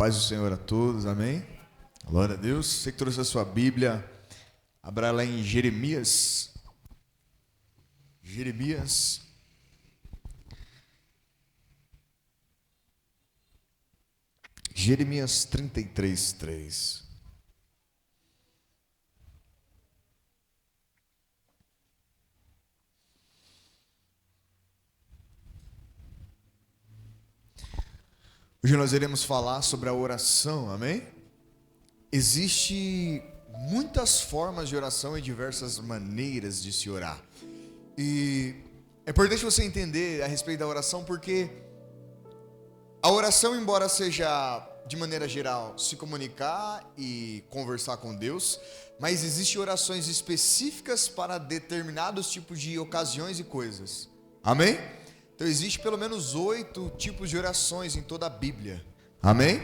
Paz do Senhor a todos, amém? Glória a Deus. Você que trouxe a sua Bíblia, abra lá em Jeremias. Jeremias 33:3. Hoje nós iremos falar sobre a oração, amém? Existem muitas formas de oração e diversas maneiras de se orar. E é importante você entender a respeito da oração, porque a oração, embora seja de maneira geral se comunicar e conversar com Deus, mas existem orações específicas para determinados tipos de ocasiões e coisas, amém? Então existe pelo menos 8 tipos de orações em toda a Bíblia, amém?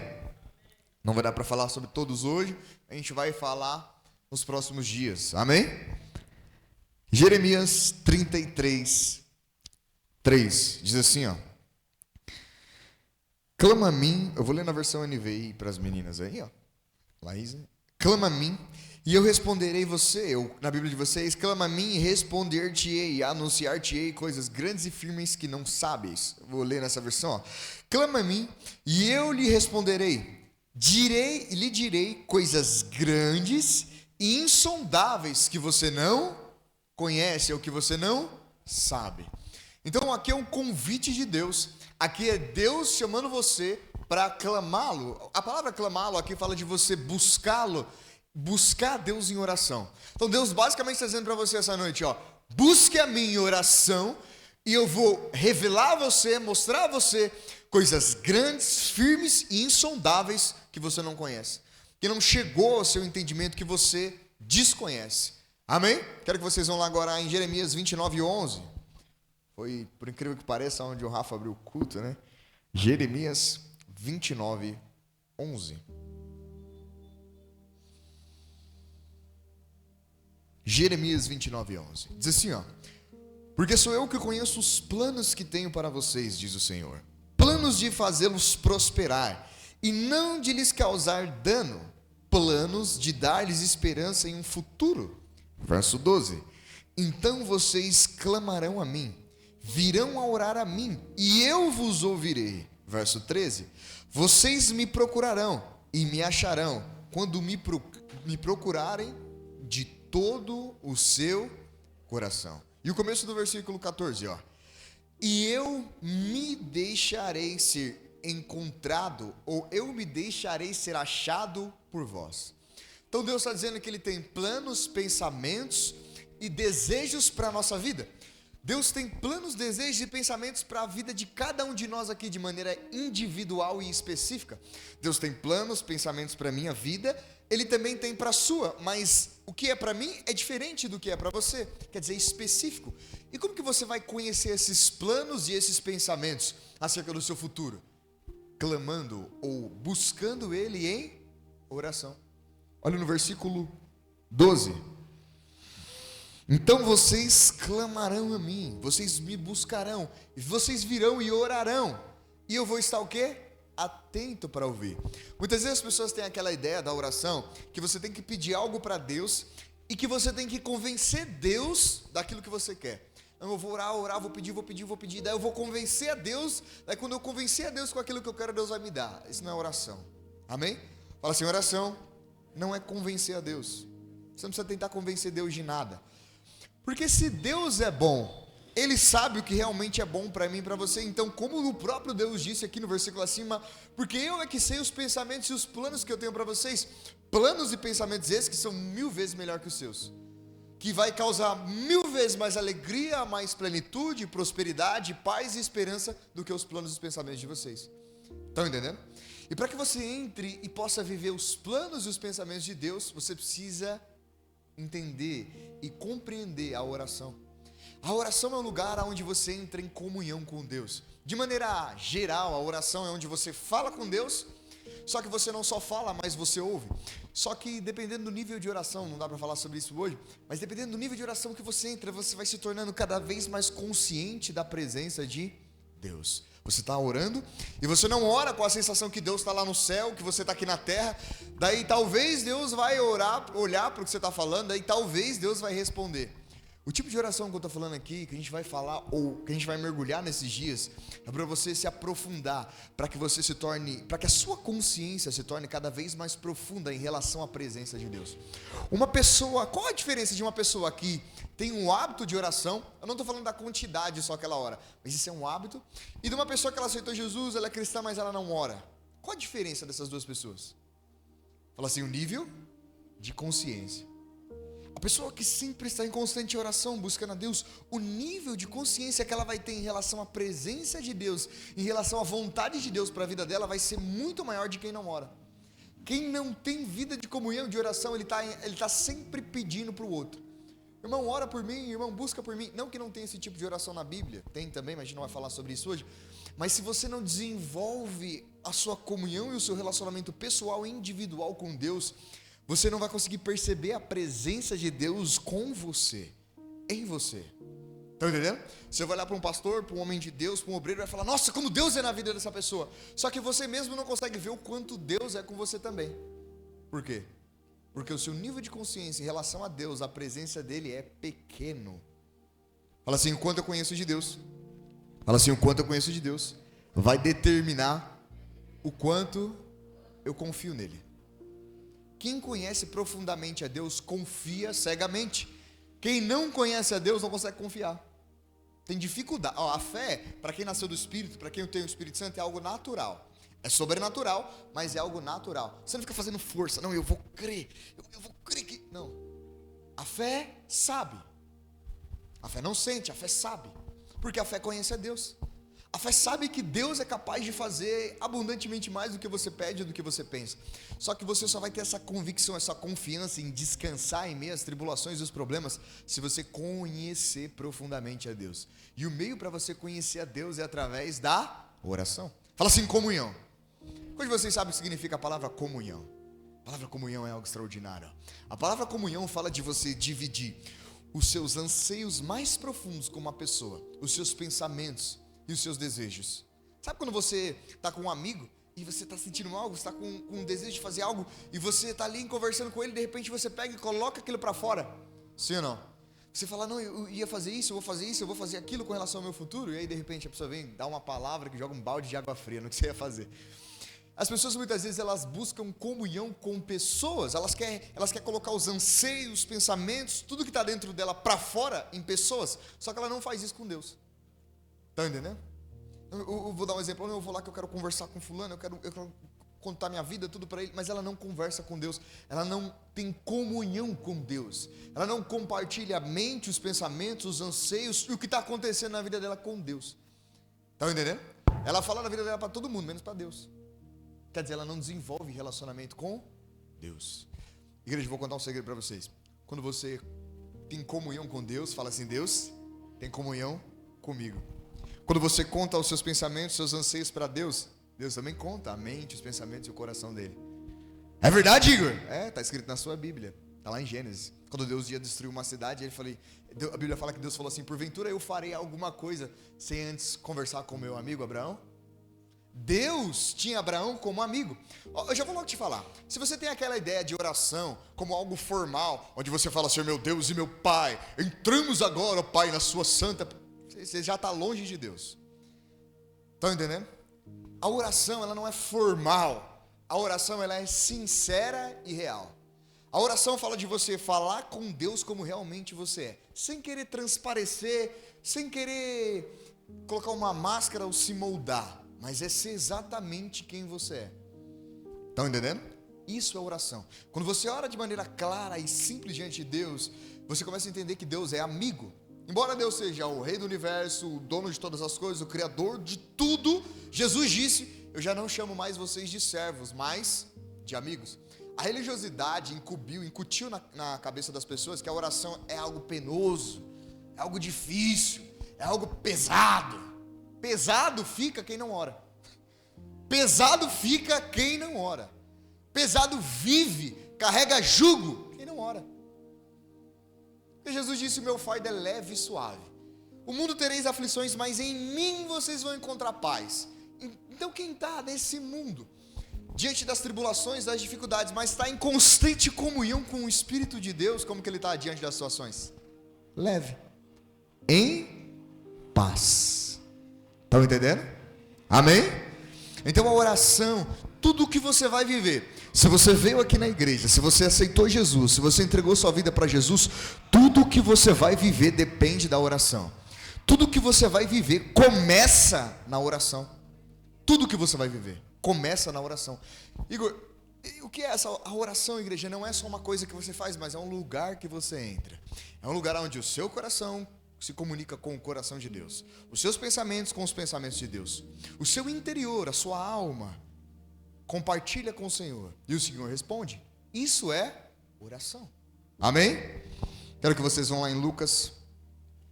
Não vai dar para falar sobre todos hoje, a gente vai falar nos próximos dias, amém? Jeremias 33:3 diz assim, ó: clama a mim, eu vou ler na versão NVI para as meninas aí, ó, Laísa. Clama a mim e eu responderei você, na Bíblia de vocês, clama a mim e responder-te-ei, anunciar-te-ei coisas grandes e firmes que não sabes. Vou ler nessa versão, ó. Clama a mim e eu lhe responderei, lhe direi coisas grandes e insondáveis que você não conhece ou que você não sabe. Então aqui é um convite de Deus, aqui é Deus chamando você para clamá-lo. A palavra clamá-lo aqui fala de você buscá-lo, buscar Deus em oração. Então Deus basicamente está dizendo para você essa noite, ó, busque a mim em oração e eu vou revelar a você, mostrar a você coisas grandes, firmes e insondáveis que você não conhece, que não chegou ao seu entendimento, que você desconhece. Amém? Quero que vocês vão lá agora em Jeremias 29:11. Foi, por incrível que pareça, onde o Rafa abriu o culto, né? Jeremias 29:11. Jeremias 29:11. Diz assim, ó: porque sou eu que conheço os planos que tenho para vocês, diz o Senhor. Planos de fazê-los prosperar e não de lhes causar dano. Planos de dar-lhes esperança em um futuro. Verso 12. Então vocês clamarão a mim, virão a orar a mim, e eu vos ouvirei. Verso 13. Vocês me procurarão e me acharão, quando me procurarem de todo o seu coração. E o começo do versículo 14, ó: e eu me deixarei ser encontrado, ou eu me deixarei ser achado por vós. Então Deus está dizendo que Ele tem planos, pensamentos e desejos para a nossa vida. Deus tem planos, desejos e pensamentos para a vida de cada um de nós aqui de maneira individual e específica. Deus tem planos, pensamentos para a minha vida, Ele também tem para a sua, mas o que é para mim é diferente do que é para você, quer dizer, específico. E como que você vai conhecer esses planos e esses pensamentos acerca do seu futuro? Clamando ou buscando Ele em oração. Olha no versículo 12. Então vocês clamarão a mim, vocês me buscarão, e vocês virão e orarão, e eu vou estar o quê? Atento para ouvir. Muitas vezes as pessoas têm aquela ideia da oração, que você tem que pedir algo para Deus, e que você tem que convencer Deus daquilo que você quer. Eu vou orar, vou pedir, daí eu vou convencer a Deus, daí quando eu convencer a Deus com aquilo que eu quero, Deus vai me dar. Isso não é oração, amém? Fala assim, oração não é convencer a Deus. Você não precisa tentar convencer Deus de nada. Porque se Deus é bom, Ele sabe o que realmente é bom para mim e para você. Então, como o próprio Deus disse aqui no versículo acima, porque eu é que sei os pensamentos e os planos que eu tenho para vocês. Planos e pensamentos esses que são 1000 vezes melhor que os seus, que vai causar 1000 vezes mais alegria, mais plenitude, prosperidade, paz e esperança do que os planos e os pensamentos de vocês. Estão entendendo? E para que você entre e possa viver os planos e os pensamentos de Deus, você precisa entender e compreender a oração. A oração é um lugar onde você entra em comunhão com Deus. De maneira geral, a oração é onde você fala com Deus, só que você não só fala, mas você ouve. Só que dependendo do nível de oração, não dá para falar sobre isso hoje, mas dependendo do nível de oração que você entra, você vai se tornando cada vez mais consciente da presença de Deus. Você está orando e você não ora com a sensação que Deus está lá no céu, que você está aqui na terra. Daí talvez Deus vai olhar para o que você está falando, daí talvez Deus vai responder. O tipo de oração que eu estou falando aqui, que a gente vai falar ou que a gente vai mergulhar nesses dias, é para você se aprofundar, para que você se torne, para que a sua consciência se torne cada vez mais profunda em relação à presença de Deus. Uma pessoa, qual a diferença de uma pessoa que tem um hábito de oração? Eu não estou falando da quantidade só aquela hora, mas isso é um hábito. E de uma pessoa que ela aceitou Jesus, ela é cristã, mas ela não ora. Qual a diferença dessas duas pessoas? Fala assim, o nível de consciência. A pessoa que sempre está em constante oração, buscando a Deus, o nível de consciência que ela vai ter em relação à presença de Deus, em relação à vontade de Deus para a vida dela, vai ser muito maior de quem não ora. Quem não tem vida de comunhão, de oração, ele tá sempre pedindo para o outro. Irmão, ora por mim, irmão, busca por mim. Não que não tenha esse tipo de oração na Bíblia, tem também, mas a gente não vai falar sobre isso hoje. Mas se você não desenvolve a sua comunhão e o seu relacionamento pessoal e individual com Deus, você não vai conseguir perceber a presença de Deus com você, em você. Estão entendendo? Você vai olhar para um pastor, para um homem de Deus, para um obreiro, e vai falar, nossa, como Deus é na vida dessa pessoa. Só que você mesmo não consegue ver o quanto Deus é com você também. Por quê? Porque o seu nível de consciência em relação a Deus, a presença dele é pequeno. Fala assim, o quanto eu conheço de Deus. Fala assim, o quanto eu conheço de Deus vai determinar o quanto eu confio nele. Quem conhece profundamente a Deus confia cegamente. Quem não conhece a Deus não consegue confiar. Tem dificuldade. A fé, para quem nasceu do Espírito, para quem tem o Espírito Santo, é algo natural. É sobrenatural, mas é algo natural. Você não fica fazendo força. Não, eu vou crer. Eu vou crer que... Não. A fé sabe. A fé não sente, a fé sabe. Porque a fé conhece a Deus. A fé sabe que Deus é capaz de fazer abundantemente mais do que você pede ou do que você pensa. Só que você só vai ter essa convicção, essa confiança em descansar em meio às tribulações e os problemas, se você conhecer profundamente a Deus. E o meio para você conhecer a Deus é através da oração. Fala assim, comunhão. Quando vocês sabem o que significa a palavra comunhão? A palavra comunhão é algo extraordinário. A palavra comunhão fala de você dividir os seus anseios mais profundos com uma pessoa, os seus pensamentos e os seus desejos. Sabe quando você está com um amigo e você está sentindo algo, você está com um desejo de fazer algo e você está ali conversando com ele, de repente você pega e coloca aquilo para fora? Sim ou não? Você fala, não, eu ia fazer isso, eu vou fazer isso, eu vou fazer aquilo com relação ao meu futuro, e aí de repente a pessoa vem dar uma palavra que joga um balde de água fria no que você ia fazer. As pessoas muitas vezes elas buscam comunhão com pessoas, elas querem colocar os anseios, os pensamentos, tudo que está dentro dela para fora em pessoas, só que ela não faz isso com Deus. Está entendendo? Eu vou dar um exemplo, eu vou lá que eu quero conversar com fulano, eu quero contar minha vida, tudo para ele, mas ela não conversa com Deus, ela não tem comunhão com Deus, ela não compartilha a mente, os pensamentos, os anseios e o que está acontecendo na vida dela com Deus. Está entendendo? Ela fala na vida dela para todo mundo, menos para Deus. Quer dizer, ela não desenvolve relacionamento com Deus. Igreja, vou contar um segredo para vocês. Quando você tem comunhão com Deus, fala assim, Deus tem comunhão comigo. Quando você conta os seus pensamentos, seus anseios para Deus, Deus também conta a mente, os pensamentos e o coração dele. É verdade, Igor? Está escrito na sua Bíblia, está lá em Gênesis. Quando Deus ia destruir uma cidade, a Bíblia fala que Deus falou assim, porventura eu farei alguma coisa sem antes conversar com o meu amigo Abraão? Deus tinha Abraão como amigo. Eu já vou logo te falar, se você tem aquela ideia de oração como algo formal, onde você fala assim, meu Deus e meu Pai, entramos agora, ó Pai, na sua santa... Você já está longe de Deus. Estão entendendo? A oração, ela não é formal. A oração, ela é sincera e real. A oração fala de você falar com Deus como realmente você é. Sem querer transparecer, sem querer colocar uma máscara ou se moldar. Mas é ser exatamente quem você é. Estão entendendo? Isso é oração. Quando você ora de maneira clara e simples diante de Deus, você começa a entender que Deus é amigo. Embora Deus seja o rei do universo, o dono de todas as coisas, o criador de tudo, Jesus disse, eu já não chamo mais vocês de servos, mas de amigos. A religiosidade incutiu na cabeça das pessoas que a oração é algo penoso, é algo difícil, é algo pesado. Pesado fica quem não ora. Pesado fica quem não ora. Pesado vive, carrega jugo quem não ora. Porque Jesus disse, o meu fardo é leve e suave. o mundo tereis aflições, mas em mim vocês vão encontrar paz. Então quem está nesse mundo, diante das tribulações, das dificuldades, mas está em constante comunhão com o Espírito de Deus, como que ele está diante das situações? Leve, em paz. Estão entendendo? Amém? Então a oração, tudo o que você vai viver, se você veio aqui na igreja, se você aceitou Jesus, se você entregou sua vida para Jesus, tudo o que você vai viver depende da oração. Tudo o que você vai viver começa na oração. Tudo o que você vai viver começa na oração. Igor, o que é essa a oração, igreja? Não é só uma coisa que você faz, mas é um lugar que você entra. É um lugar onde o seu coração se comunica com o coração de Deus, os seus pensamentos com os pensamentos de Deus, o seu interior, a sua alma compartilha com o Senhor, e o Senhor responde. Isso é oração. Amém? Quero que vocês vão lá em Lucas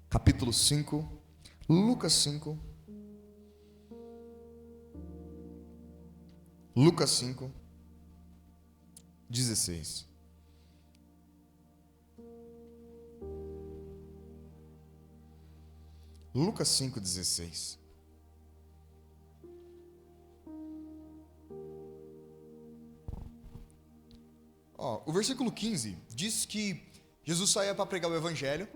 capítulo 5. Lucas 5. Lucas 5, 16. Lucas 5, 16. O versículo 15 diz que Jesus saía para pregar o evangelho.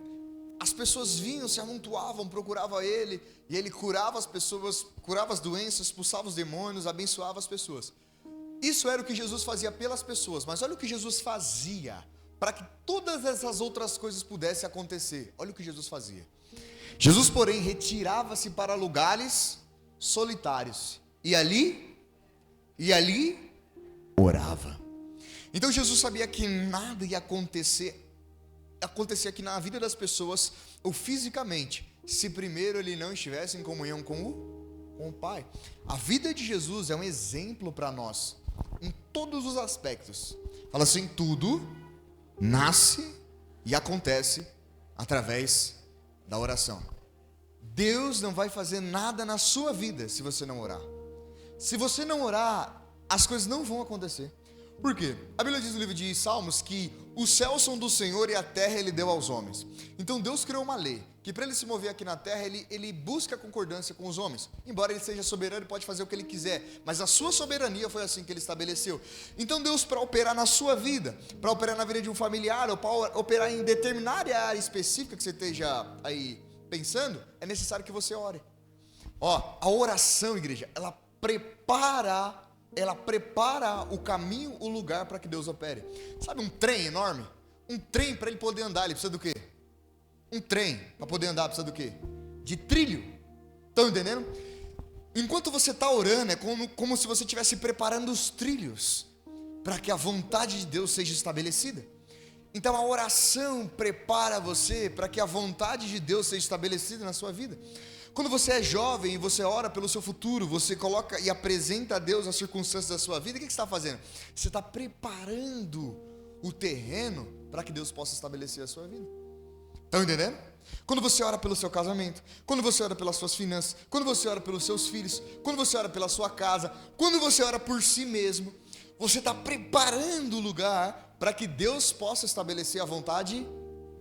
As pessoas vinham, se amontoavam, procuravam ele, e ele curava as pessoas, curava as doenças, expulsava os demônios, abençoava as pessoas. Isso era o que Jesus fazia pelas pessoas, mas olha o que Jesus fazia para que todas essas outras coisas pudessem acontecer. Olha o que Jesus fazia. Jesus, porém, retirava-se para lugares solitários, e ali orava. Então Jesus sabia que nada ia acontecer aqui na vida das pessoas, ou fisicamente, se primeiro ele não estivesse em comunhão com o Pai. A vida de Jesus é um exemplo para nós, em todos os aspectos. Fala assim, tudo nasce e acontece através da oração. Deus não vai fazer nada na sua vida se você não orar. Se você não orar, as coisas não vão acontecer. Por quê? A Bíblia diz no livro de Salmos que os céus são do Senhor e a terra ele deu aos homens. Então Deus criou uma lei, que para ele se mover aqui na terra, ele busca a concordância com os homens. Embora ele seja soberano, ele pode fazer o que ele quiser, mas a sua soberania foi assim que ele estabeleceu. Então Deus, para operar na sua vida, para operar na vida de um familiar, ou para operar em determinada área específica que você esteja aí pensando, é necessário que você ore. A oração, igreja, ela prepara o caminho, o lugar para que Deus opere. Sabe um trem enorme? Um trem, para ele poder andar, ele precisa do quê? Um trem, para poder andar, precisa do quê? De trilho. Estão entendendo? Enquanto você está orando, é como se você estivesse preparando os trilhos para que a vontade de Deus seja estabelecida. Então a oração prepara você para que a vontade de Deus seja estabelecida na sua vida. Quando você é jovem e você ora pelo seu futuro, você coloca e apresenta a Deus as circunstâncias da sua vida, o que você está fazendo? Você está preparando o terreno para que Deus possa estabelecer a sua vida. Estão entendendo? Quando você ora pelo seu casamento, quando você ora pelas suas finanças, quando você ora pelos seus filhos, quando você ora pela sua casa, quando você ora por si mesmo, você está preparando o lugar para que Deus possa estabelecer a vontade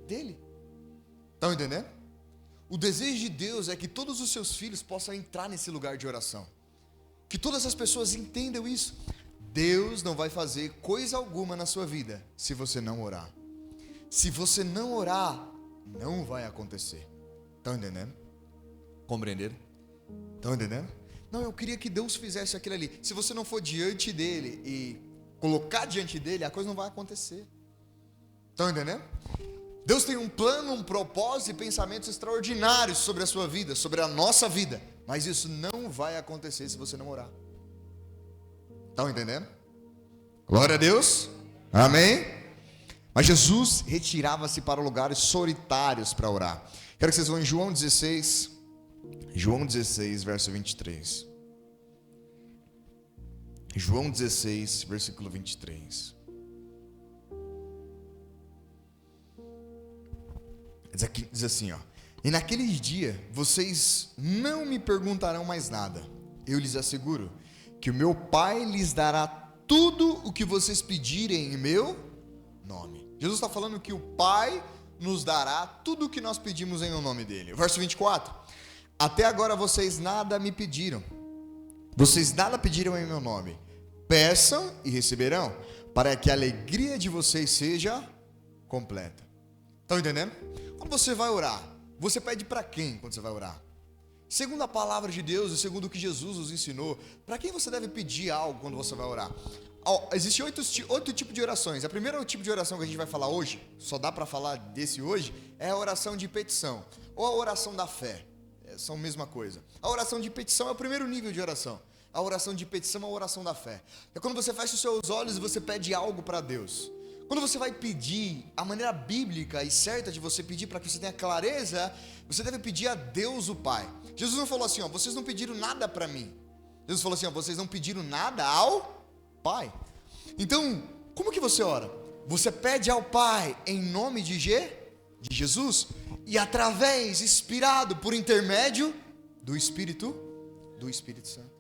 dEle. Estão entendendo? O desejo de Deus é que todos os seus filhos possam entrar nesse lugar de oração. Que todas as pessoas entendam isso. Deus não vai fazer coisa alguma na sua vida se você não orar. Se você não orar, não vai acontecer. Estão entendendo? Compreenderam? Estão entendendo? Não, eu queria que Deus fizesse aquilo ali. Se você não for diante dele e colocar diante dele, a coisa não vai acontecer. Estão entendendo? Deus tem um plano, um propósito e pensamentos extraordinários sobre a sua vida, sobre a nossa vida. Mas isso não vai acontecer se você não orar. Estão entendendo? Glória a Deus. Amém? Mas Jesus retirava-se para lugares solitários para orar. Quero que vocês vão em João 16. João 16, verso 23. João 16, versículo 23. Diz assim, e naquele dia vocês não me perguntarão mais nada. Eu lhes asseguro que o meu Pai lhes dará tudo o que vocês pedirem em meu nome. Jesus está falando que o Pai nos dará tudo o que nós pedimos em o nome dele. Verso 24. Até agora vocês nada me pediram. Vocês nada pediram em meu nome. Peçam e receberão, para que a alegria de vocês seja completa. Estão entendendo? Quando você vai orar, você pede para quem quando você vai orar? Segundo a palavra de Deus e segundo o que Jesus nos ensinou, para quem você deve pedir algo quando você vai orar? Existem 8 tipos de orações. A primeira tipo de oração que a gente vai falar hoje, só dá para falar desse hoje, é a oração de petição, ou a oração da fé. São a mesma coisa. A oração de petição é o primeiro nível de oração. A oração de petição é a oração da fé. É quando você fecha os seus olhos e você pede algo para Deus. Quando você vai pedir, a maneira bíblica e certa de você pedir para que você tenha clareza, você deve pedir a Deus o Pai. Jesus não falou assim, ó, vocês não pediram nada para mim. Jesus falou assim, ó, vocês não pediram nada ao Pai. Então, como que você ora? Você pede ao Pai em nome de Jesus e através, inspirado por intermédio do Espírito Santo.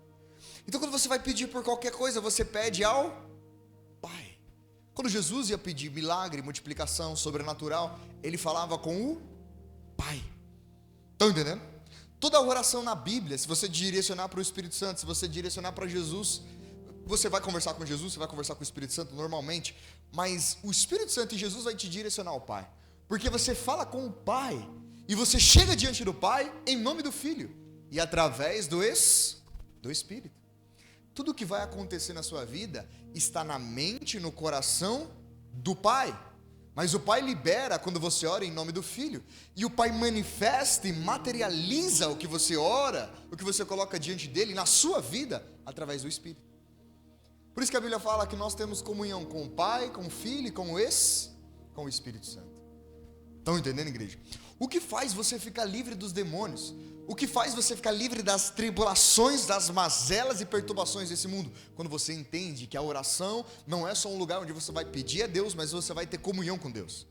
Então, quando você vai pedir por qualquer coisa, você pede ao Pai. Quando Jesus ia pedir milagre, multiplicação, sobrenatural, ele falava com o Pai. Estão entendendo? Toda oração na Bíblia, se você direcionar para o Espírito Santo, se você direcionar para Jesus, você vai conversar com Jesus, você vai conversar com o Espírito Santo normalmente, mas o Espírito Santo e Jesus vai te direcionar ao Pai. Porque você fala com o Pai e você chega diante do Pai em nome do Filho e através do Espírito. Tudo que vai acontecer na sua vida está na mente, no coração do Pai. Mas o Pai libera quando você ora em nome do Filho. E o Pai manifesta e materializa o que você ora, o que você coloca diante dele na sua vida, através do Espírito. Por isso que a Bíblia fala que nós temos comunhão com o Pai, com o Filho e com o Espírito Santo. Estão entendendo, igreja? O que faz você ficar livre dos demônios? O que faz você ficar livre das tribulações, das mazelas e perturbações desse mundo? Quando você entende que a oração não é só um lugar onde você vai pedir a Deus, mas você vai ter comunhão com Deus.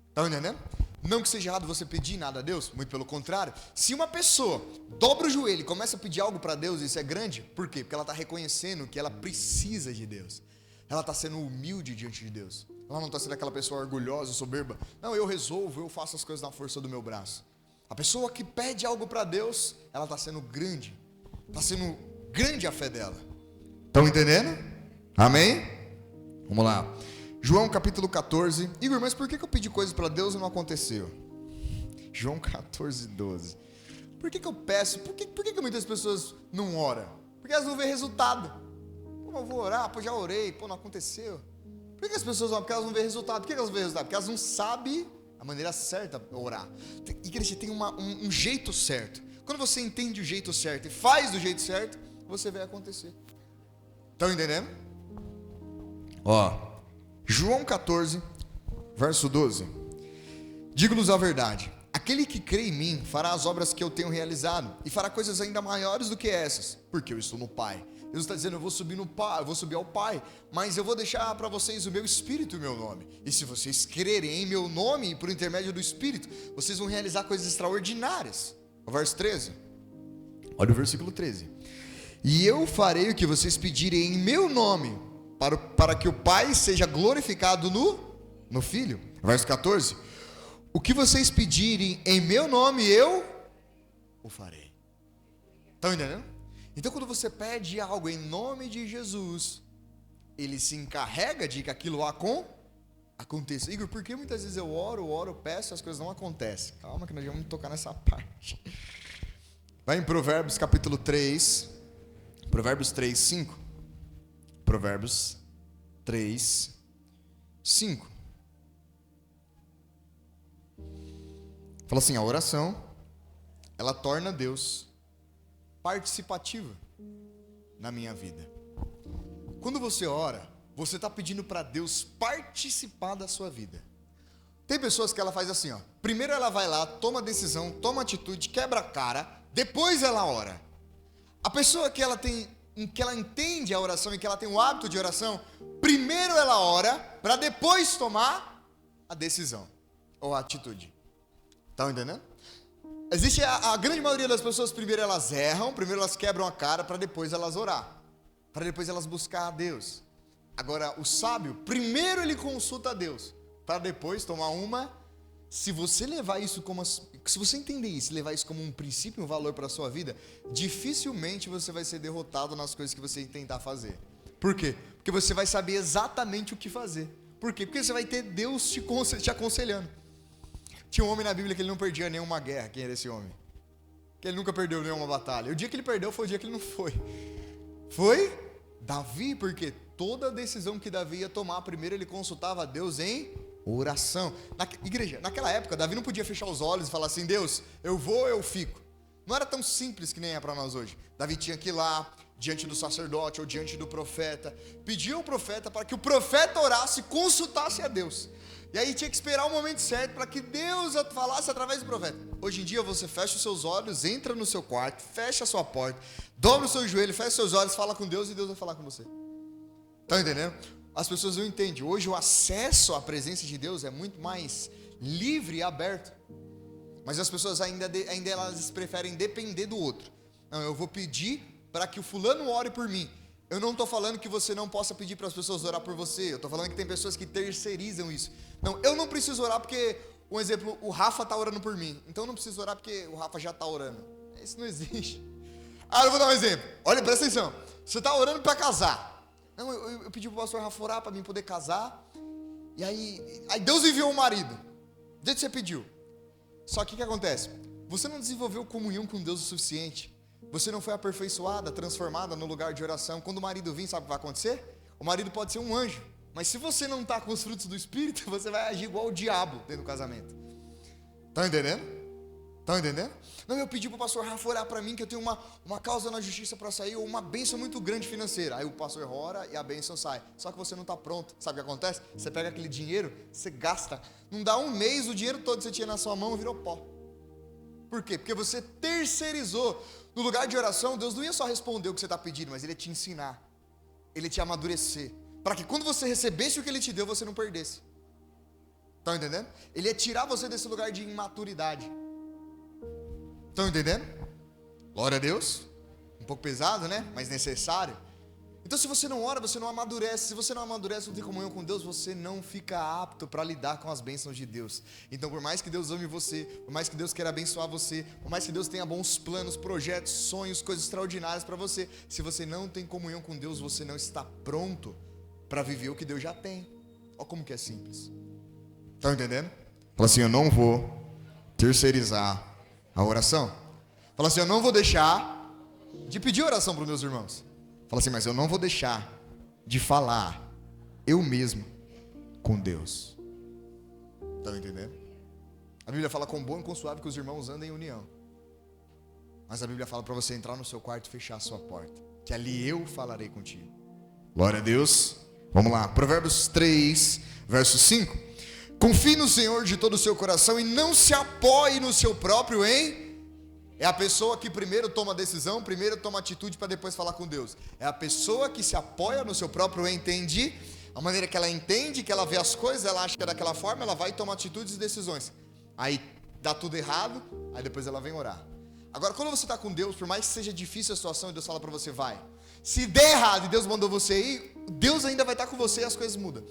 Está entendendo? Não que seja errado você pedir nada a Deus, muito pelo contrário. Se uma pessoa dobra o joelho e começa a pedir algo para Deus, isso é grande. Por quê? Porque ela está reconhecendo que ela precisa de Deus. Ela está sendo humilde diante de Deus. Ela não está sendo aquela pessoa orgulhosa, soberba. Não, eu resolvo, eu faço as coisas na força do meu braço. A pessoa que pede algo para Deus, ela está sendo grande. Está sendo grande a fé dela. Estão entendendo? Amém? Vamos lá. João capítulo 14. Igor, mas por que eu pedi coisas para Deus e não aconteceu? João 14, 12. Por que eu peço? Por que muitas pessoas não oram? Porque elas não veem resultado. Pô, eu vou orar, pô, já orei, pô, não aconteceu. Por que as pessoas oram? Porque elas não veem resultado. Por que elas não veem resultado? Porque elas não sabem a maneira certa de orar. Igreja, tem um jeito certo. Quando você entende o jeito certo e faz do jeito certo, você vê acontecer. Estão entendendo? Ó, João 14, verso 12. Digo-lhes a verdade: aquele que crê em mim fará as obras que eu tenho realizado e fará coisas ainda maiores do que essas, porque eu estou no Pai. Jesus está dizendo, eu vou subir no Pai, eu vou subir ao Pai, mas eu vou deixar para vocês o meu Espírito e o meu nome. E se vocês crerem em meu nome e por intermédio do Espírito, vocês vão realizar coisas extraordinárias. O verso 13. Olha o versículo 13. E eu farei o que vocês pedirem em meu nome, para que o Pai seja glorificado no Filho. Verso 14. O que vocês pedirem em meu nome, eu o farei. Estão entendendo? Então, quando você pede algo em nome de Jesus, ele se encarrega de que aquilo aconteça. Igor, por que muitas vezes eu oro, peço e as coisas não acontecem? Calma que nós vamos tocar nessa parte. Vai em Provérbios capítulo 3, Provérbios 3, 5. Provérbios 3, 5. Fala assim, a oração, ela torna Deus participativa na minha vida. Quando você ora, você está pedindo para Deus participar da sua vida. Tem pessoas que ela faz assim, ó. Primeiro ela vai lá, toma decisão, toma atitude, quebra a cara, depois ela ora. A pessoa que ela entende a oração e que ela tem o hábito de oração, primeiro ela ora para depois tomar a decisão ou a atitude. Estão entendendo? Existe a grande maioria das pessoas, primeiro elas erram, primeiro elas quebram a cara para depois elas orar, para depois elas buscar a Deus. Agora, o sábio, primeiro ele consulta a Deus, para depois tomar uma se você levar isso se você entender isso, levar isso como um princípio, um valor para a sua vida, dificilmente você vai ser derrotado nas coisas que você tentar fazer. Por quê? Porque você vai saber exatamente o que fazer. Por quê? Porque você vai ter Deus te aconselhando. Tinha um homem na Bíblia que ele não perdia nenhuma guerra. Quem era esse homem? Que ele nunca perdeu nenhuma batalha. O dia que ele perdeu foi o dia que ele não foi. Foi Davi, porque toda decisão que Davi ia tomar, primeiro ele consultava a Deus em oração. Igreja, naquela época, Davi não podia fechar os olhos e falar assim: Deus, eu vou, eu fico. Não era tão simples que nem é para nós hoje. Davi tinha que ir lá, diante do sacerdote ou diante do profeta, pedir ao profeta para que o profeta orasse e consultasse a Deus. E aí tinha que esperar o momento certo para que Deus falasse através do profeta. Hoje em dia você fecha os seus olhos, entra no seu quarto, fecha a sua porta, dobra o seu joelho, fecha os seus olhos, fala com Deus e Deus vai falar com você. Estão entendendo? As pessoas não entendem. Hoje o acesso à presença de Deus é muito mais livre e aberto. Mas as pessoas ainda elas preferem depender do outro. Não, eu vou pedir para que o fulano ore por mim. Eu não estou falando que você não possa pedir para as pessoas orar por você. Eu estou falando que tem pessoas que terceirizam isso. Não, eu não preciso orar porque, um exemplo, o Rafa está orando por mim. Então eu não preciso orar porque o Rafa já está orando. Isso não existe. Eu vou dar um exemplo. Olha, presta atenção. Você está orando para casar. Não, eu pedi para o pastor Rafa orar para mim poder casar. E aí Deus enviou um marido. Desde que você pediu. Só que o que acontece? Você não desenvolveu comunhão com Deus o suficiente. Você não foi aperfeiçoada, transformada no lugar de oração. Quando o marido vir, sabe o que vai acontecer? O marido pode ser um anjo. Mas se você não está com os frutos do Espírito, você vai agir igual o diabo dentro do casamento. Estão entendendo? Estão entendendo? Não, eu pedi para o pastor Rafa orar para mim que eu tenho uma causa na justiça para sair, ou uma bênção muito grande financeira. Aí o pastor ora e a bênção sai. Só que você não está pronto. Sabe o que acontece? Você pega aquele dinheiro, você gasta. Não dá um mês, o dinheiro todo que você tinha na sua mão virou pó. Por quê? Porque você terceirizou. No lugar de oração, Deus não ia só responder o que você está pedindo, mas Ele ia te ensinar. Ele ia te amadurecer. Para que quando você recebesse o que Ele te deu, você não perdesse. Estão entendendo? Ele ia tirar você desse lugar de imaturidade. Estão entendendo? Glória a Deus. Um pouco pesado, né? Mas necessário. Então se você não ora, você não amadurece. Se você não amadurece, não tem comunhão com Deus, você não fica apto para lidar com as bênçãos de Deus. Então por mais que Deus ame você, por mais que Deus queira abençoar você, por mais que Deus tenha bons planos, projetos, sonhos, coisas extraordinárias para você, se você não tem comunhão com Deus, você não está pronto para viver o que Deus já tem. Olha como que é simples. Estão entendendo? Fala assim: eu não vou terceirizar a oração. Fala assim: eu não vou deixar de pedir oração para os meus irmãos. Fala assim: mas eu não vou deixar de falar eu mesmo com Deus. Estão entendendo? A Bíblia fala: com bom e com suave que os irmãos andem em união. Mas a Bíblia fala para você entrar no seu quarto e fechar a sua porta, que ali eu falarei contigo. Glória a Deus. Vamos lá, Provérbios 3, verso 5. Confie no Senhor de todo o seu coração e não se apoie no seu próprio É a pessoa que primeiro toma a decisão, primeiro toma atitude para depois falar com Deus. É a pessoa que se apoia no seu próprio entende. A maneira que ela entende, que ela vê as coisas, ela acha que é daquela forma, ela vai tomar atitudes e decisões. Aí dá tudo errado, aí depois ela vem orar. Agora, quando você está com Deus, por mais que seja difícil a situação, e Deus fala para você: vai. Se der errado e Deus mandou você ir, Deus ainda vai estar com você e as coisas mudam.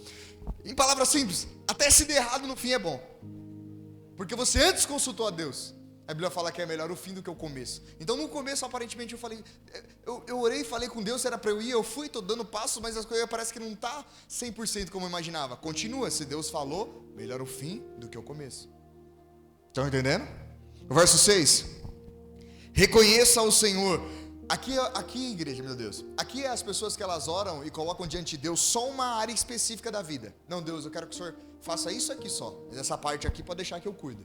Em palavras simples, até se der errado no fim é bom. Porque você antes consultou a Deus. A Bíblia fala que é melhor o fim do que o começo. Então no começo aparentemente eu orei e falei com Deus, era para eu ir, eu fui, estou dando passos, mas as coisas parecem que não está 100% como eu imaginava. Continua, se Deus falou, melhor o fim do que o começo. Estão entendendo? O verso 6. Reconheça o Senhor. Aqui, igreja, meu Deus, aqui é as pessoas que elas oram e colocam diante de Deus só uma área específica da vida. Não, Deus, eu quero que o Senhor faça isso aqui só, mas essa parte aqui pode deixar que eu cuido.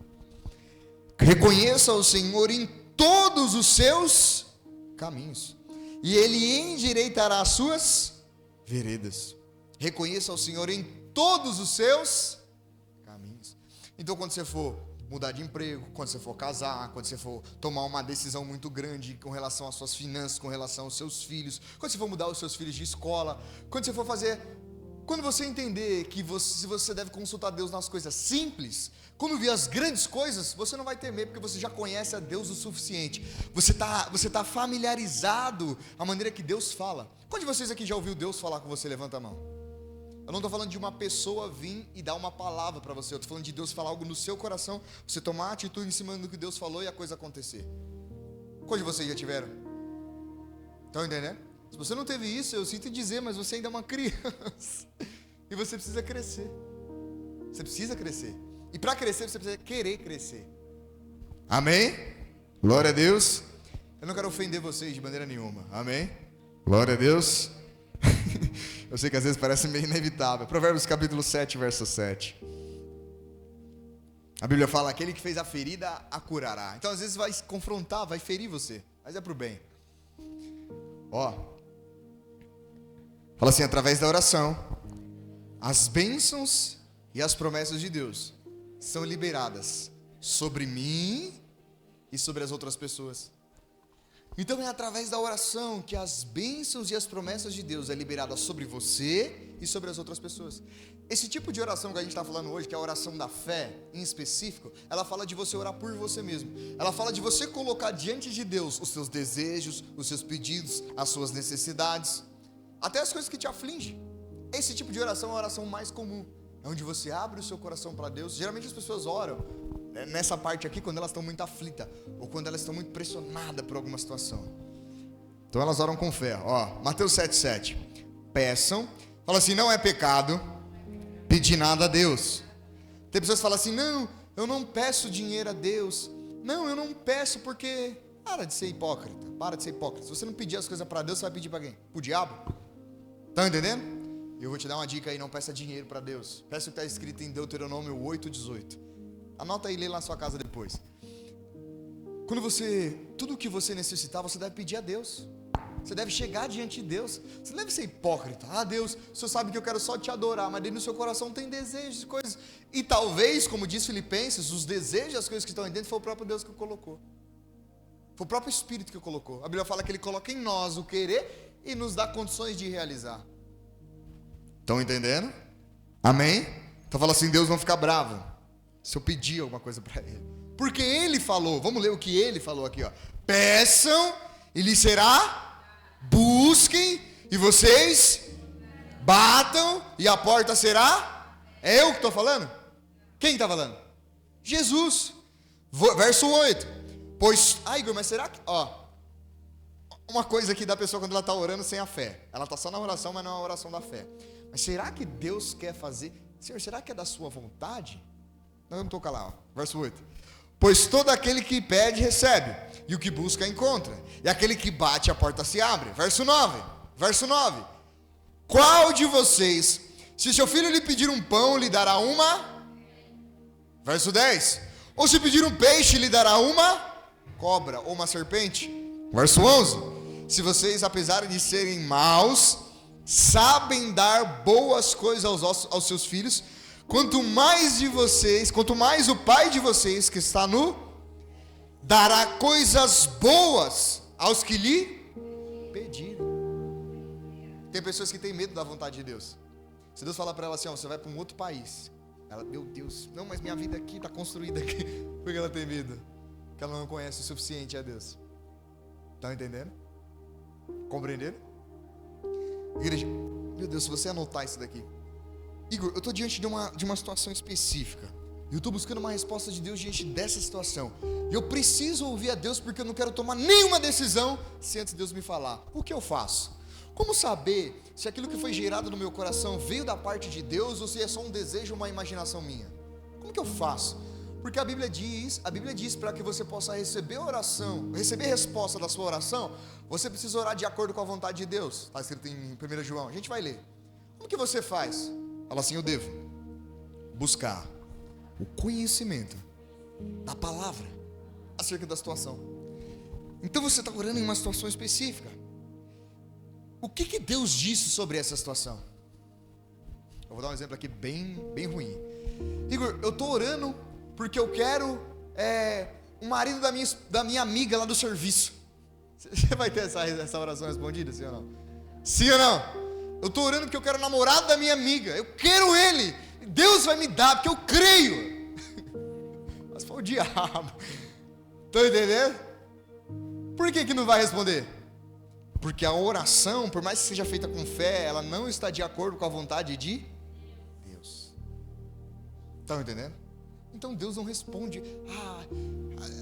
Reconheça o Senhor em todos os seus caminhos, e Ele endireitará as suas veredas. Reconheça o Senhor em todos os seus caminhos. Então quando você for mudar de emprego, quando você for casar, quando você for tomar uma decisão muito grande com relação às suas finanças, com relação aos seus filhos, quando você for mudar os seus filhos de escola, quando você for fazer... Quando você entender que você deve consultar Deus nas coisas simples, quando vir as grandes coisas, você não vai temer, porque você já conhece a Deus o suficiente. Você tá familiarizado a maneira que Deus fala. Quantos de vocês aqui já ouviu Deus falar com você? Levanta a mão. Eu não estou falando de uma pessoa vir e dar uma palavra para você. Eu estou falando de Deus falar algo no seu coração, você tomar atitude em cima do que Deus falou e a coisa acontecer. Quantos de vocês já tiveram? Estão entendendo? Se você não teve isso, eu sinto dizer, mas você ainda é uma criança. E você precisa crescer. Você precisa crescer. E para crescer, você precisa querer crescer. Amém? Glória a Deus. Eu não quero ofender vocês de maneira nenhuma. Amém? Glória a Deus. Eu sei que às vezes parece meio inevitável. Provérbios capítulo 7, verso 7. A Bíblia fala, aquele que fez a ferida, a curará. Então às vezes vai confrontar, vai ferir você. Mas é pro bem. Ó. Fala assim, através da oração, as bênçãos e as promessas de Deus são liberadas sobre mim e sobre as outras pessoas. Então é através da oração que as bênçãos e as promessas de Deus é liberada sobre você e sobre as outras pessoas. Esse tipo de oração que a gente está falando hoje, que é a oração da fé, em específico, ela fala de você orar por você mesmo. Ela fala de você colocar diante de Deus os seus desejos, os seus pedidos, as suas necessidades, até as coisas que te afligem. Esse tipo de oração é a oração mais comum. É onde você abre o seu coração para Deus. Geralmente as pessoas oram nessa parte aqui quando elas estão muito aflitas ou quando elas estão muito pressionadas por alguma situação. Então elas oram com fé. Ó, Mateus 7,7. Peçam. Fala assim, não é pecado pedir nada a Deus. Tem pessoas que falam assim, não, eu não peço dinheiro a Deus. Não, eu não peço porque... Para de ser hipócrita. Para de ser hipócrita. Se você não pedir as coisas para Deus, você vai pedir para quem? Para o diabo? Estão entendendo? Eu vou te dar uma dica aí, não peça dinheiro para Deus. Peça o que está escrito em Deuteronômio 8,18. Anota aí e lê lá na sua casa depois. Tudo o que você necessitar, você deve pedir a Deus. Você deve chegar diante de Deus. Você não deve ser hipócrita. Ah, Deus, o Senhor sabe que eu quero só te adorar, mas dentro do seu coração tem desejos e coisas. E talvez, como diz Filipenses, os desejos, as coisas que estão aí dentro, foi o próprio Deus que colocou. Foi o próprio Espírito que colocou. A Bíblia fala que Ele coloca em nós o querer e nos dá condições de realizar. Estão entendendo? Amém? Então fala assim, Deus não fica bravo se eu pedir alguma coisa para Ele. Porque Ele falou, vamos ler o que Ele falou aqui, ó. Peçam e lhes será, busquem e vocês batam e a porta será. É eu que estou falando? Quem está falando? Jesus. Verso 8. Pois, Igor, mas será que, uma coisa aqui da pessoa quando ela está orando sem a fé. Ela está só na oração, mas não é uma oração da fé. Mas será que Deus quer fazer? Senhor, será que é da sua vontade? Não, vamos tocar lá, verso 8. Pois todo aquele que pede, recebe. E o que busca, encontra. E aquele que bate, a porta se abre. Verso 9. Qual de vocês, se seu filho lhe pedir um pão, lhe dará uma? Verso 10. Ou se pedir um peixe, lhe dará uma cobra ou uma serpente? Verso 11. Se vocês, apesar de serem maus, sabem dar boas coisas aos seus filhos, quanto mais o Pai de vocês que está no, dará coisas boas aos que lhe pedirem. Tem pessoas que têm medo da vontade de Deus. Se Deus falar para ela assim, você vai para um outro país. Ela, meu Deus, não, mas minha vida aqui está construída aqui. Por que ela tem medo? Porque ela não conhece o suficiente a Deus. Estão entendendo? Compreendendo? Igreja, meu Deus, se você anotar isso daqui. Igor, eu estou diante de uma situação específica. Eu estou buscando uma resposta de Deus diante dessa situação. E eu preciso ouvir a Deus porque eu não quero tomar nenhuma decisão se antes Deus me falar. O que eu faço? Como saber se aquilo que foi gerado no meu coração veio da parte de Deus ou se é só um desejo ou uma imaginação minha? Como que eu faço? Porque a Bíblia diz para que você possa receber oração, receber resposta da sua oração, você precisa orar de acordo com a vontade de Deus. Está escrito em 1 João, a gente vai ler. Como que você faz? Fala assim, eu devo buscar o conhecimento da palavra acerca da situação. Então você está orando em uma situação específica. O que Deus disse sobre essa situação? Eu vou dar um exemplo aqui bem ruim. Igor, eu estou orando porque eu quero o marido da minha amiga lá do serviço. Você vai ter essa oração respondida, sim ou não? Sim ou não? Eu estou orando porque eu quero o namorado da minha amiga. Eu quero ele. Deus vai me dar porque eu creio. Mas foi o diabo. Estão entendendo? Por que não vai responder? Porque a oração, por mais que seja feita com fé, ela não está de acordo com a vontade de Estão entendendo? Então Deus não responde.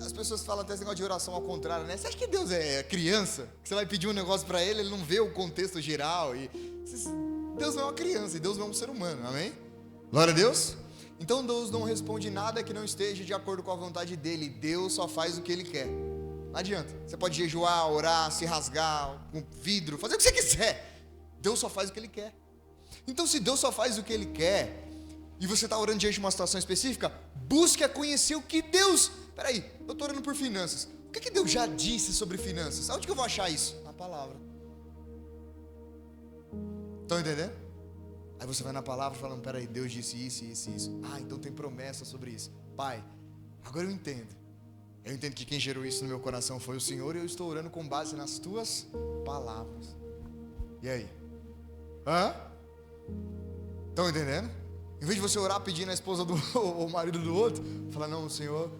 As pessoas falam até esse negócio de oração ao contrário, né? Você acha que Deus é criança? Que você vai pedir um negócio para Ele, Ele não vê o contexto geral. Deus não é uma criança e Deus não é um ser humano, amém? Glória a Deus. Então Deus não responde nada que não esteja de acordo com a vontade dEle. Deus só faz o que Ele quer. Não adianta. Você pode jejuar, orar, se rasgar com vidro, fazer o que você quiser. Deus só faz o que Ele quer. Então se Deus só faz o que Ele quer, e você está orando diante de uma situação específica, busque a conhecer o que Deus... Peraí, eu estou orando por finanças. O que Deus já disse sobre finanças? Onde que eu vou achar isso? Na palavra. Estão entendendo? Aí você vai na palavra falando, peraí, Deus disse isso, isso, isso. Então tem promessa sobre isso. Pai, agora eu entendo. Eu entendo que quem gerou isso no meu coração foi o Senhor, e eu estou orando com base nas tuas palavras. E aí? Estão entendendo? Em vez de você orar pedindo a esposa ou o marido do outro, fala, não, o Senhor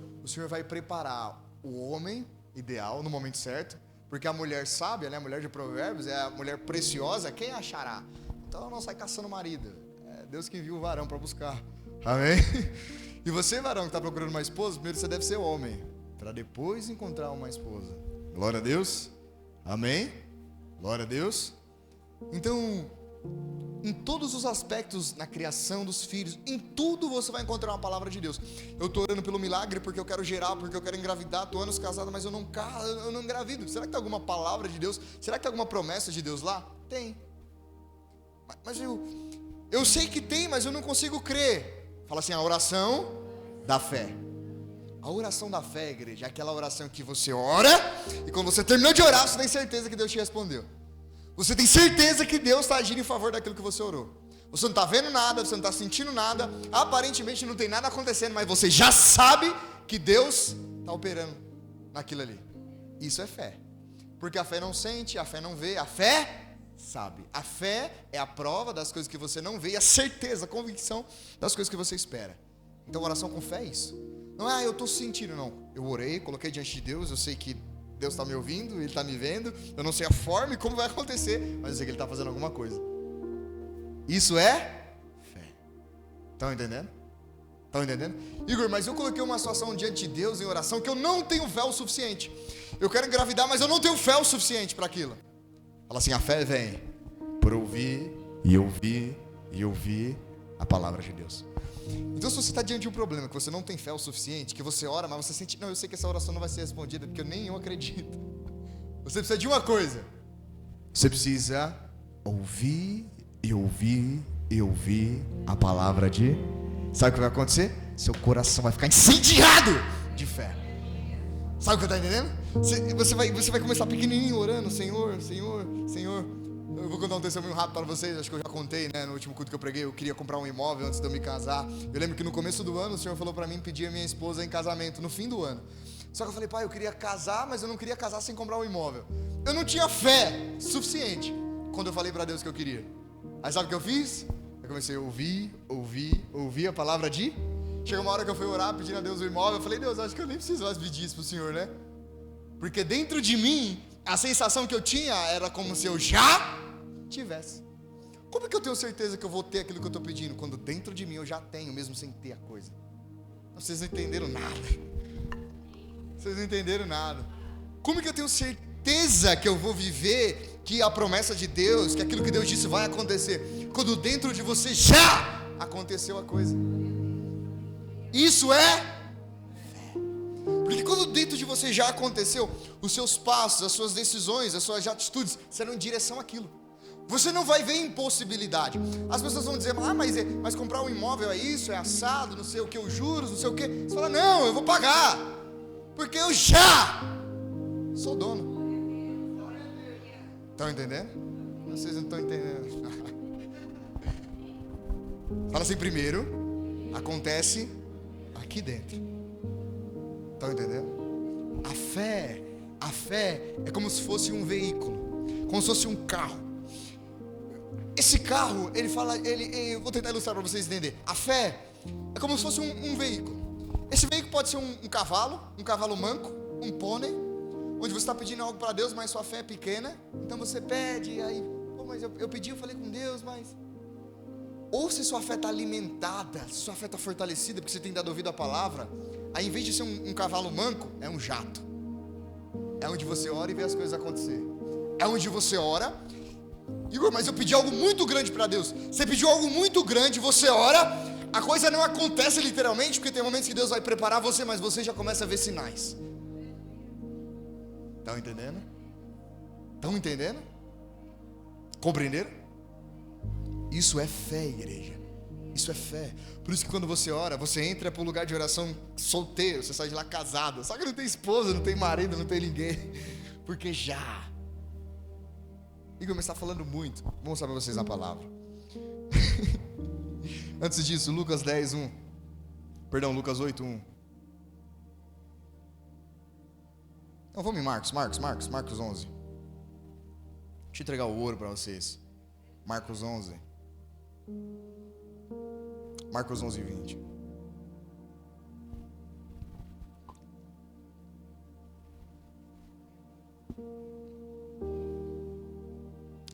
vai preparar o homem ideal no momento certo, porque a mulher sábia, né, a mulher de provérbios, é a mulher preciosa, quem achará? Então ela não sai caçando marido, é Deus que viu o varão para buscar, amém? E você, varão, que está procurando uma esposa, primeiro você deve ser homem, para depois encontrar uma esposa. Glória a Deus, amém? Glória a Deus. Então, em todos os aspectos, na criação dos filhos, em tudo você vai encontrar uma palavra de Deus. Eu estou orando pelo milagre porque eu quero gerar, porque eu quero engravidar, estou anos casado, mas eu não engravido. Será que tem alguma palavra de Deus? Será que tem alguma promessa de Deus lá? Tem. Mas eu sei que tem, mas eu não consigo crer. Fala assim, a oração da fé. A oração da fé, igreja, é aquela oração que você ora, e quando você terminou de orar, você tem certeza que Deus te respondeu. Você tem certeza que Deus está agindo em favor daquilo que você orou. Você não está vendo nada, você não está sentindo nada, aparentemente não tem nada acontecendo, mas você já sabe que Deus está operando naquilo ali. Isso é fé. Porque a fé não sente, a fé não vê, a fé sabe. A fé é a prova das coisas que você não vê e a certeza, a convicção das coisas que você espera. Então oração com fé é isso. Não é, eu estou sentindo, não. Eu orei, coloquei diante de Deus, eu sei que Deus está me ouvindo, Ele está me vendo. Eu não sei a forma e como vai acontecer, mas eu sei que Ele está fazendo alguma coisa. Isso é fé. Estão entendendo? Estão entendendo? Igor, mas eu coloquei uma situação diante de Deus em oração que eu não tenho fé o suficiente. Eu quero engravidar, mas eu não tenho fé o suficiente para aquilo. Fala assim, a fé vem por ouvir e ouvir e ouvir a palavra de Deus. Então se você está diante de um problema que você não tem fé o suficiente, que você ora, mas você sente, não, eu sei que essa oração não vai ser respondida, porque nem eu acredito. Você precisa de uma coisa. Você precisa ouvir e ouvir e ouvir a palavra de... Sabe o que vai acontecer? Seu coração vai ficar incendiado de fé. Sabe o que está entendendo? Você vai começar pequenininho orando, Senhor, Senhor, Senhor. Eu vou contar um testemunho rápido para vocês, acho que eu já contei, né, no último culto que eu preguei. Eu queria comprar um imóvel antes de eu me casar. Eu lembro que no começo do ano o Senhor falou para mim pedir a minha esposa em casamento, no fim do ano. Só que eu falei, pai, eu queria casar, mas eu não queria casar sem comprar um imóvel. Eu não tinha fé suficiente quando eu falei para Deus que eu queria. Aí sabe o que eu fiz? Eu comecei a ouvir a palavra de... Chegou uma hora que eu fui orar pedindo a Deus o imóvel. Eu falei, Deus, acho que eu nem preciso mais pedir isso pro Senhor, né? Porque dentro de mim, a sensação que eu tinha era como se eu já tivesse. Como é que eu tenho certeza que eu vou ter aquilo que eu estou pedindo? Quando dentro de mim eu já tenho, mesmo sem ter a coisa. Vocês não entenderam nada. Vocês não entenderam nada. Como é que eu tenho certeza que eu vou viver, que a promessa de Deus, que aquilo que Deus disse vai acontecer, quando dentro de você já aconteceu a coisa? Isso é fé. Porque quando dentro de você já aconteceu, os seus passos, as suas decisões, as suas atitudes serão em direção àquilo. Você não vai ver impossibilidade. As pessoas vão dizer, mas comprar um imóvel é isso, é assado, não sei o que, os juros, não sei o que. Você fala, não, eu vou pagar, porque eu já sou dono. Estão entendendo? Vocês não estão entendendo. Fala assim, primeiro acontece aqui dentro. Estão entendendo? A fé é como se fosse um veículo, como se fosse um carro. Esse carro, eu vou tentar ilustrar para vocês entenderem. A fé é como se fosse um veículo. Esse veículo pode ser um cavalo manco, um pônei, onde você está pedindo algo para Deus, mas sua fé é pequena. Então você pede, aí, mas eu pedi, eu falei com Deus, mas Ou se sua fé está alimentada, se sua fé está fortalecida, porque você tem dado ouvido à palavra, aí em vez de ser um cavalo manco, é um jato. É onde você ora e vê as coisas acontecer. É onde você ora. Igor, mas eu pedi algo muito grande para Deus. Você pediu algo muito grande, você ora, a coisa não acontece literalmente, porque tem momentos que Deus vai preparar você, mas você já começa a ver sinais. Estão entendendo? Estão entendendo? Compreenderam? Isso é fé, igreja. Isso é fé. Por isso que quando você ora, você entra para o lugar de oração solteiro, você sai de lá casado. Só que não tem esposa, não tem marido, não tem ninguém. Porque já. Igor, mas está falando muito. Vou mostrar para vocês a palavra. Antes disso, Lucas 10, 1. Perdão, Lucas 8, 1. Não, vamos em Marcos 11. Deixa eu entregar o ouro para vocês. Marcos 11. Marcos 11, 20.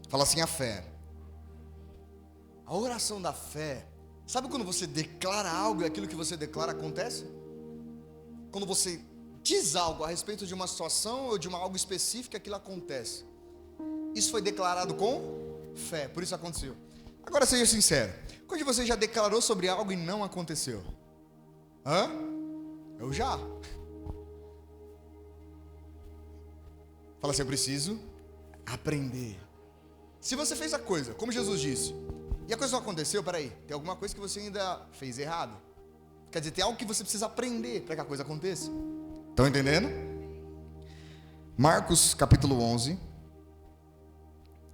Fala assim, a fé. A oração da fé. Sabe quando você declara algo e aquilo que você declara acontece? Quando você diz algo a respeito de uma situação ou de algo específico, aquilo acontece. Isso foi declarado com fé, por isso aconteceu. Agora seja sincero. Quando você já declarou sobre algo e não aconteceu? Eu já. Fala assim, eu preciso aprender. Se você fez a coisa, como Jesus disse, e a coisa não aconteceu, peraí, tem alguma coisa que você ainda fez errado. Quer dizer, tem algo que você precisa aprender para que a coisa aconteça. Estão entendendo? Marcos capítulo 11,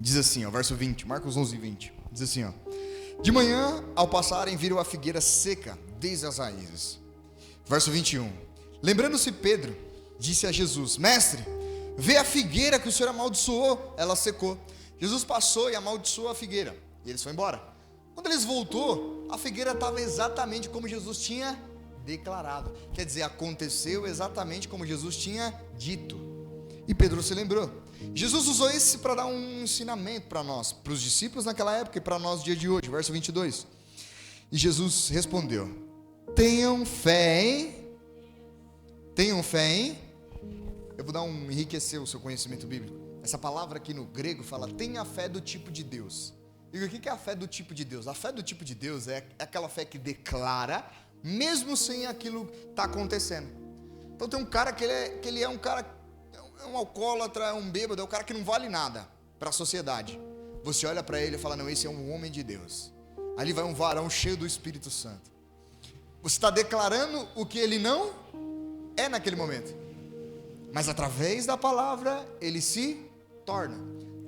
diz assim, ó, verso 20, Marcos 11, 20, diz assim, ó. De manhã, ao passarem, viram a figueira seca desde as raízes. Verso 21. Lembrando-se Pedro, disse a Jesus, mestre, vê a figueira que o Senhor amaldiçoou, ela secou. Jesus passou e amaldiçoou a figueira, e eles foram embora. Quando eles voltou, a figueira estava exatamente como Jesus tinha declarado. Quer dizer, aconteceu exatamente como Jesus tinha dito. E Pedro se lembrou. Jesus usou isso para dar um ensinamento para nós, para os discípulos naquela época e para nós no dia de hoje, verso 22. E Jesus respondeu, tenham fé em... Eu vou dar enriquecer o seu conhecimento bíblico. Essa palavra aqui no grego fala, tenha fé do tipo de Deus. E o que é a fé do tipo de Deus? A fé do tipo de Deus é aquela fé que declara, mesmo sem aquilo estar acontecendo. Então tem um cara que ele é um cara... É um alcoólatra, é um bêbado, é um cara que não vale nada para a sociedade. Você olha para ele e fala, não, esse é um homem de Deus. Ali vai um varão cheio do Espírito Santo. Você está declarando o que ele não é naquele momento. Mas através da palavra, ele se torna.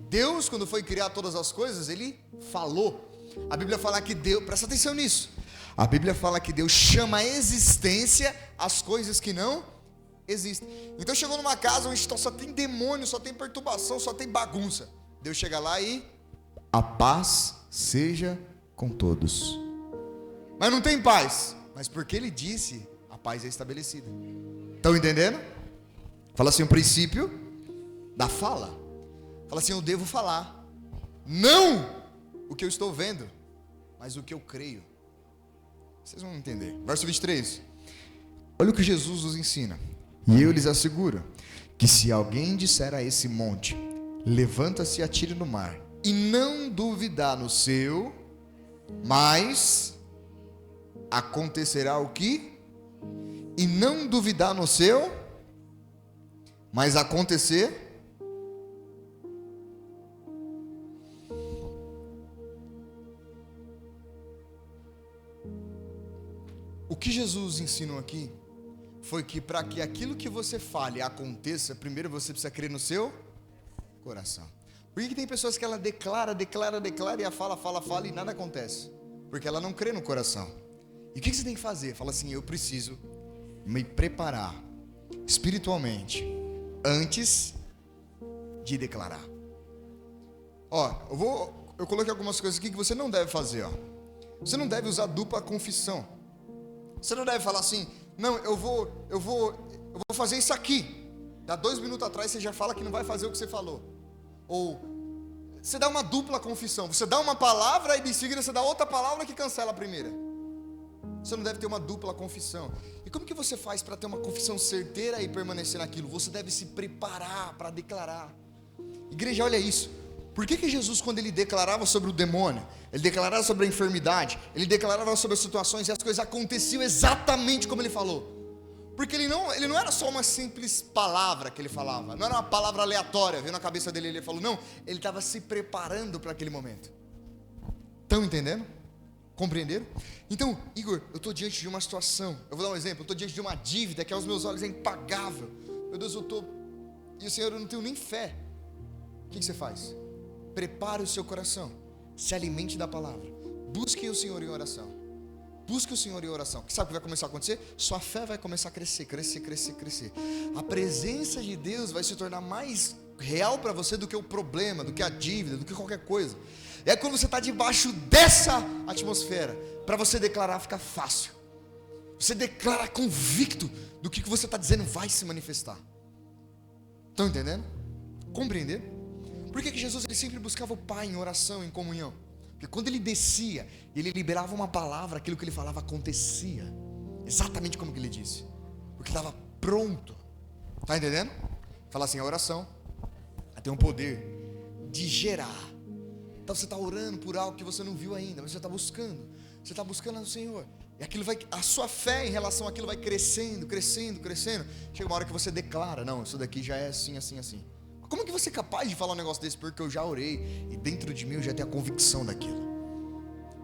Deus, quando foi criar todas as coisas, ele falou. A Bíblia fala que Deus, presta atenção nisso. A Bíblia fala que Deus chama a existência as coisas que não existe. Então chegou numa casa onde só tem demônio, só tem perturbação, só tem bagunça. Deus chega lá e a paz seja com todos. Mas não tem paz. Mas porque ele disse, a paz é estabelecida. Estão entendendo? Fala assim, o princípio da fala. Fala assim, eu devo falar. Não o que eu estou vendo, mas o que eu creio. Vocês vão entender. Verso 23. Olha o que Jesus nos ensina. E eu lhes asseguro que se alguém disser a esse monte, levanta-se e atire no mar, e não duvidar no seu, mas acontecerá o que? E não duvidar no seu, mas acontecer. O que Jesus ensinou aqui foi que para que aquilo que você fale aconteça, primeiro você precisa crer no seu coração. Por que tem pessoas que ela declara e a fala e nada acontece? Porque ela não crê no coração. E o que você tem que fazer? Fala assim, eu preciso me preparar espiritualmente antes de declarar. Ó, eu coloquei algumas coisas aqui que você não deve fazer, ó. Você não deve usar dupla confissão. Você não deve falar assim, não, eu vou fazer isso aqui. Dá 2 minutos atrás você já fala que não vai fazer o que você falou. Ou você dá uma dupla confissão. Você dá uma palavra e de seguida você dá outra palavra que cancela a primeira. Você não deve ter uma dupla confissão. E como que você faz para ter uma confissão certeira e permanecer naquilo? Você deve se preparar para declarar. Igreja, olha isso. Por que Jesus, quando ele declarava sobre o demônio, ele declarava sobre a enfermidade, ele declarava sobre as situações e as coisas aconteciam exatamente como ele falou? Porque ele não era só uma simples palavra que ele falava, não era uma palavra aleatória, veio na cabeça dele e ele falou, não, ele estava se preparando para aquele momento. Estão entendendo? Compreenderam? Então, Igor, eu estou diante de uma situação, eu vou dar um exemplo, eu estou diante de uma dívida que aos meus olhos é impagável. Meu Deus, e o Senhor, eu não tenho nem fé. O que você faz? Prepare o seu coração, se alimente da palavra, busque o Senhor em oração. Busque o Senhor em oração. Sabe o que vai começar a acontecer? Sua fé vai começar a crescer. A presença de Deus vai se tornar mais real para você do que o problema, do que a dívida, do que qualquer coisa. E aí quando você está debaixo dessa atmosfera, para você declarar fica fácil. Você declara convicto do que você está dizendo vai se manifestar. Estão entendendo? Compreenderam? Por que Jesus ele sempre buscava o Pai em oração, em comunhão? Porque quando ele descia, ele liberava uma palavra, aquilo que ele falava acontecia. Exatamente como que ele disse. Porque estava pronto. Está entendendo? Fala assim, a oração tem um poder de gerar. Então você está orando por algo que você não viu ainda, mas você está buscando. Você está buscando ao Senhor. E aquilo a sua fé em relação àquilo vai crescendo. Chega uma hora que você declara, não, isso daqui já é assim. Como que você é capaz de falar um negócio desse? Porque eu já orei e dentro de mim eu já tenho a convicção daquilo.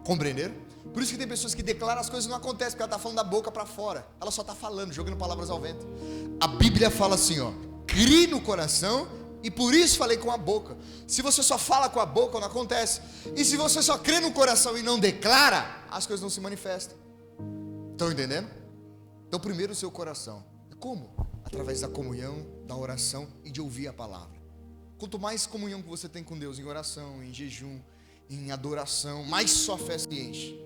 Compreenderam? Por isso que tem pessoas que declaram as coisas e não acontecem, porque ela está falando da boca para fora. Ela só está falando, jogando palavras ao vento. A Bíblia fala assim, ó, crie no coração e por isso falei com a boca. Se você só fala com a boca, não acontece. E se você só crê no coração e não declara, as coisas não se manifestam. Estão entendendo? Então primeiro o seu coração. E como? Através da comunhão, da oração e de ouvir a palavra. Quanto mais comunhão que você tem com Deus em oração, em jejum, em adoração, mais sua fé se enche.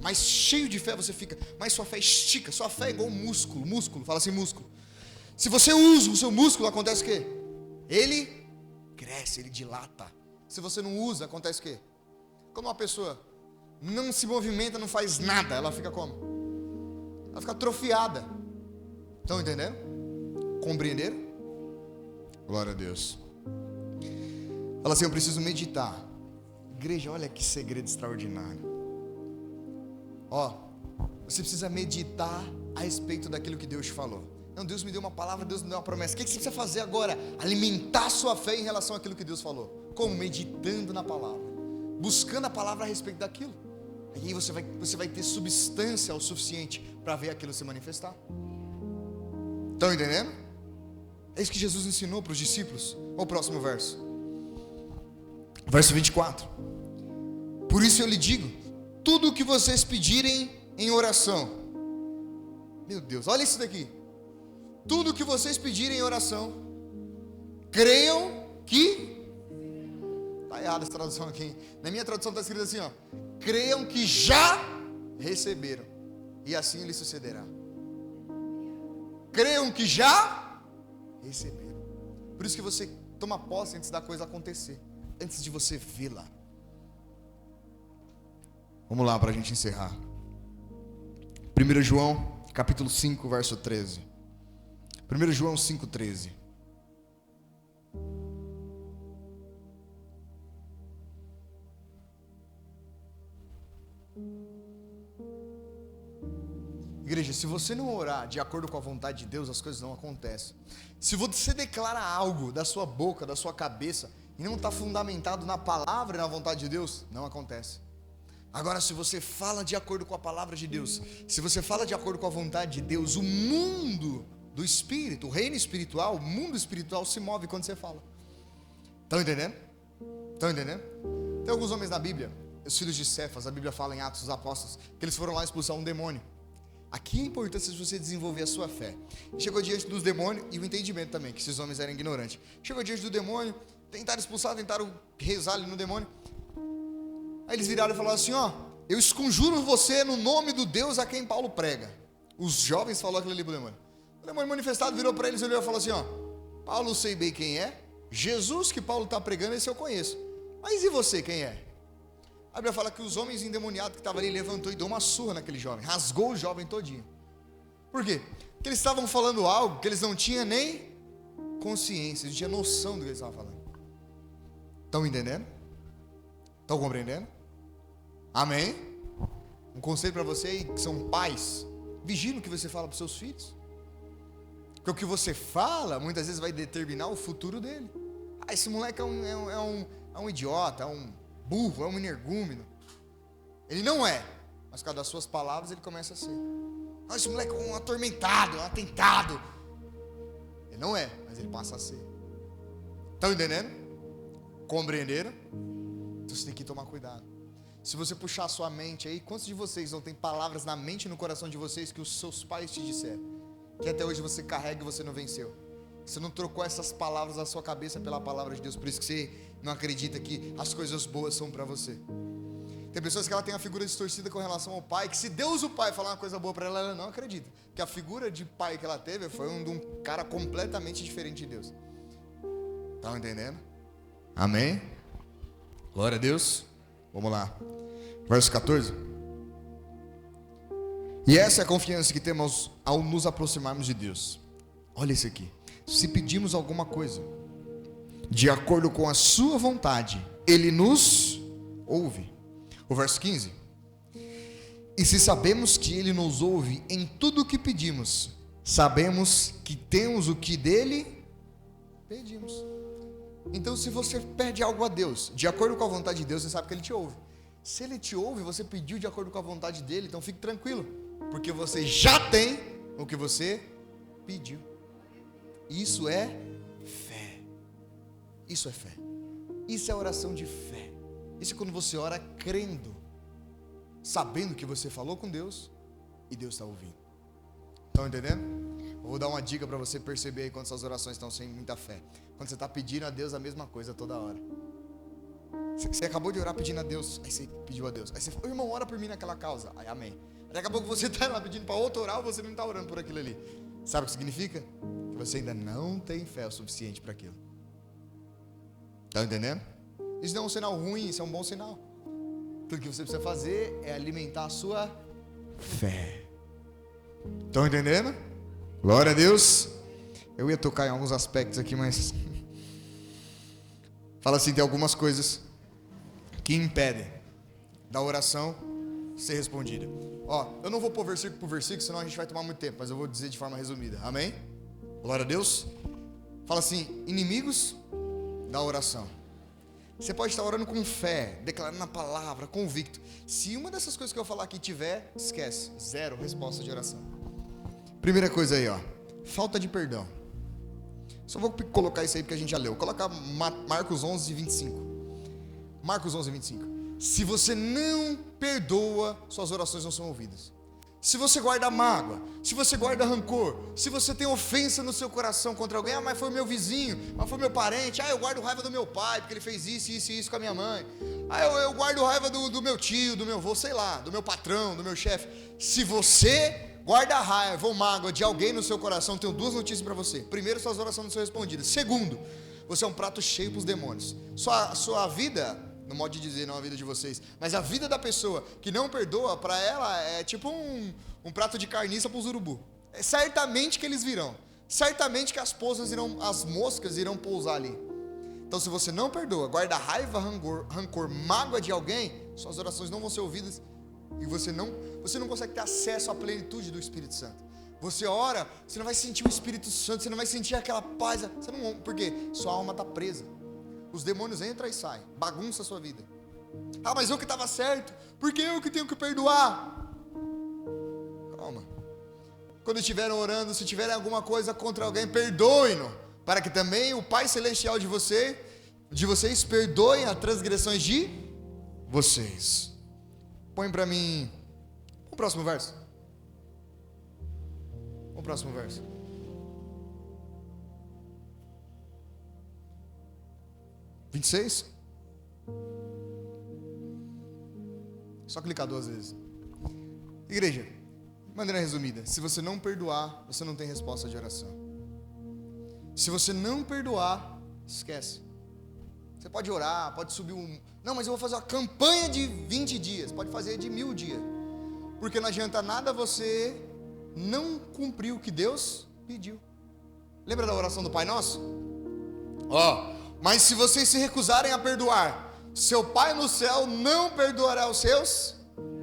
Mais cheio de fé você fica, mais sua fé estica. Sua fé é igual um músculo, fala assim músculo. Se você usa o seu músculo, acontece o quê? Ele cresce, ele dilata. Se você não usa, acontece o quê? Quando uma pessoa não se movimenta, não faz nada, ela fica como? Ela fica atrofiada. Estão entendendo? Compreenderam? Glória a Deus. Fala assim, eu preciso meditar. Igreja, olha que segredo extraordinário. Ó, você precisa meditar a respeito daquilo que Deus te falou. Não, Deus me deu uma palavra, Deus me deu uma promessa. O que você precisa fazer agora? Alimentar a sua fé em relação àquilo que Deus falou. Como? Meditando na palavra. Buscando a palavra a respeito daquilo. Aí você vai ter substância o suficiente para ver aquilo se manifestar. Estão entendendo? É isso que Jesus ensinou para os discípulos. Olha o próximo verso. Verso 24. Por isso eu lhe digo, tudo o que vocês pedirem em oração. Meu Deus, olha isso daqui. Tudo o que vocês pedirem em oração, creiam que... Está errada essa tradução aqui. Na minha tradução está escrito assim, ó. Creiam que já receberam, e assim lhe sucederá. Creiam que já receberam. Por isso que você toma posse antes da coisa acontecer, antes de você vê-la. Vamos lá para a gente encerrar. 1 João, capítulo 5, verso 13. 1 João 5,13. Igreja, se você não orar de acordo com a vontade de Deus, as coisas não acontecem. Se você declara algo da sua boca, da sua cabeça, e não está fundamentado na palavra e na vontade de Deus, não acontece. Agora, se você fala de acordo com a palavra de Deus, se você fala de acordo com a vontade de Deus, o mundo do Espírito, o reino espiritual, o mundo espiritual se move quando você fala. Estão entendendo? Estão entendendo? Tem alguns homens na Bíblia, os filhos de Cefas, a Bíblia fala em Atos dos Apóstolos, que eles foram lá expulsar um demônio. Aqui a importância de você desenvolver a sua fé. Chegou diante dos demônios e o entendimento também, que esses homens eram ignorantes. Chegou diante do demônio, tentaram expulsar, tentaram rezar ali no demônio. Aí eles viraram e falaram assim, ó, eu esconjuro você no nome do Deus a quem Paulo prega. Os jovens falaram aquilo ali pro demônio. O demônio manifestado virou para eles e olhou e falou assim, ó, Paulo sei bem quem é, Jesus que Paulo está pregando, esse eu conheço. Mas e você, quem é? A Bíblia fala que os homens endemoniados que estavam ali levantou e deu uma surra naquele jovem, rasgou o jovem todinho. Por quê? Porque eles estavam falando algo que eles não tinham nem consciência, eles não tinham noção do que eles estavam falando. Estão entendendo? Estão compreendendo? Amém? Um conselho para você aí que são pais: vigie no que você fala para os seus filhos, porque o que você fala muitas vezes vai determinar o futuro dele. Ah, esse moleque é um idiota, é um burro, é um energúmeno. Ele não é, mas por causa das suas palavras ele começa a ser. Ah, esse moleque é um atormentado, um atentado. Ele não é, mas ele passa a ser. Estão entendendo? Compreenderam? Então você tem que tomar cuidado. Se você puxar a sua mente aí, quantos de vocês não tem palavras na mente e no coração de vocês que os seus pais te disseram, que até hoje você carrega e você não venceu? Você não trocou essas palavras da sua cabeça pela palavra de Deus, por isso que você não acredita que as coisas boas são para você. Tem pessoas que ela tem a figura distorcida com relação ao pai, que se Deus o pai falar uma coisa boa para ela, ela não acredita, porque a figura de pai que ela teve foi de um cara completamente diferente de Deus. Estão entendendo? Amém? Glória a Deus. Vamos lá, verso 14. E essa é a confiança que temos ao nos aproximarmos de Deus. Olha isso aqui: se pedimos alguma coisa de acordo com a sua vontade, Ele nos ouve. O verso 15: e se sabemos que Ele nos ouve em tudo o que pedimos, sabemos que temos o que dele pedimos. Então, se você pede algo a Deus de acordo com a vontade de Deus, você sabe que Ele te ouve. Se Ele te ouve, você pediu de acordo com a vontade dEle, então fique tranquilo, porque você já tem o que você pediu. Isso é fé. Isso é fé. Isso é oração de fé. Isso é quando você ora crendo, sabendo que você falou com Deus e Deus está ouvindo. Estão entendendo? Eu vou dar uma dica para você perceber aí quando suas orações estão sem muita fé. Quando você está pedindo a Deus a mesma coisa toda hora. Você acabou de orar pedindo a Deus, aí você pediu a Deus. Aí você falou: irmão, ora por mim naquela causa. Aí, amém. Daqui a pouco você está lá pedindo para outro orar, você não está orando por aquilo ali. Sabe o que significa? Que você ainda não tem fé o suficiente para aquilo. Está entendendo? Isso não é um sinal ruim, isso é um bom sinal. Tudo que você precisa fazer é alimentar a sua fé. Estão entendendo? Glória a Deus. Eu ia tocar em alguns aspectos aqui, mas fala assim, tem algumas coisas que impedem da oração ser respondida. Ó, eu não vou pôr versículo por versículo, senão a gente vai tomar muito tempo, mas eu vou dizer de forma resumida. Amém? Glória a Deus. Fala assim: inimigos da oração. Você pode estar orando com fé, declarando a palavra, convicto. Se uma dessas coisas que eu falar aqui tiver, esquece, zero resposta de oração. Primeira coisa aí, ó, falta de perdão. Só vou colocar isso aí porque a gente já leu. Coloca Marcos 11, 25. Marcos 11, 25. Se você não perdoa, suas orações não são ouvidas. Se você guarda mágoa, se você guarda rancor, se você tem ofensa no seu coração contra alguém, mas foi meu vizinho, mas foi meu parente, eu guardo raiva do meu pai, porque ele fez isso, isso e isso com a minha mãe, eu guardo raiva do meu tio, do meu avô, sei lá, do meu patrão, do meu chefe. Se você guarda raiva ou mágoa de alguém no seu coração, tenho duas notícias para você. Primeiro, suas orações não são respondidas. Segundo, você é um prato cheio para os demônios. Sua vida, no modo de dizer, não a vida de vocês, mas a vida da pessoa que não perdoa, para ela é tipo um prato de carniça para os urubu. É certamente que eles virão. Certamente que as moscas irão pousar ali. Então, se você não perdoa, guarda raiva, rancor, mágoa de alguém, suas orações não vão ser ouvidas e você não consegue ter acesso à plenitude do Espírito Santo. Você ora, você não vai sentir o Espírito Santo, você não vai sentir aquela paz. Por quê? Sua alma está presa. Os demônios entram e saem, bagunça a sua vida. Ah, mas eu que estava certo, porque eu que tenho que perdoar. Calma. Quando estiverem orando, se tiverem alguma coisa contra alguém, perdoem-no, para que também o Pai Celestial de vocês perdoem as transgressões de vocês. Põe para mim o próximo verso. O próximo verso. Vinte e 26. Só clicar 2 vezes. Igreja, de maneira resumida, se você não perdoar, você não tem resposta de oração. Se você não perdoar, esquece. Você pode orar, pode subir Não, mas eu vou fazer uma campanha de 20 dias. Pode fazer de 1000 dias. Porque não adianta nada você não cumprir o que Deus pediu. Lembra da oração do Pai Nosso? Mas se vocês se recusarem a perdoar, seu Pai no céu não perdoará os seus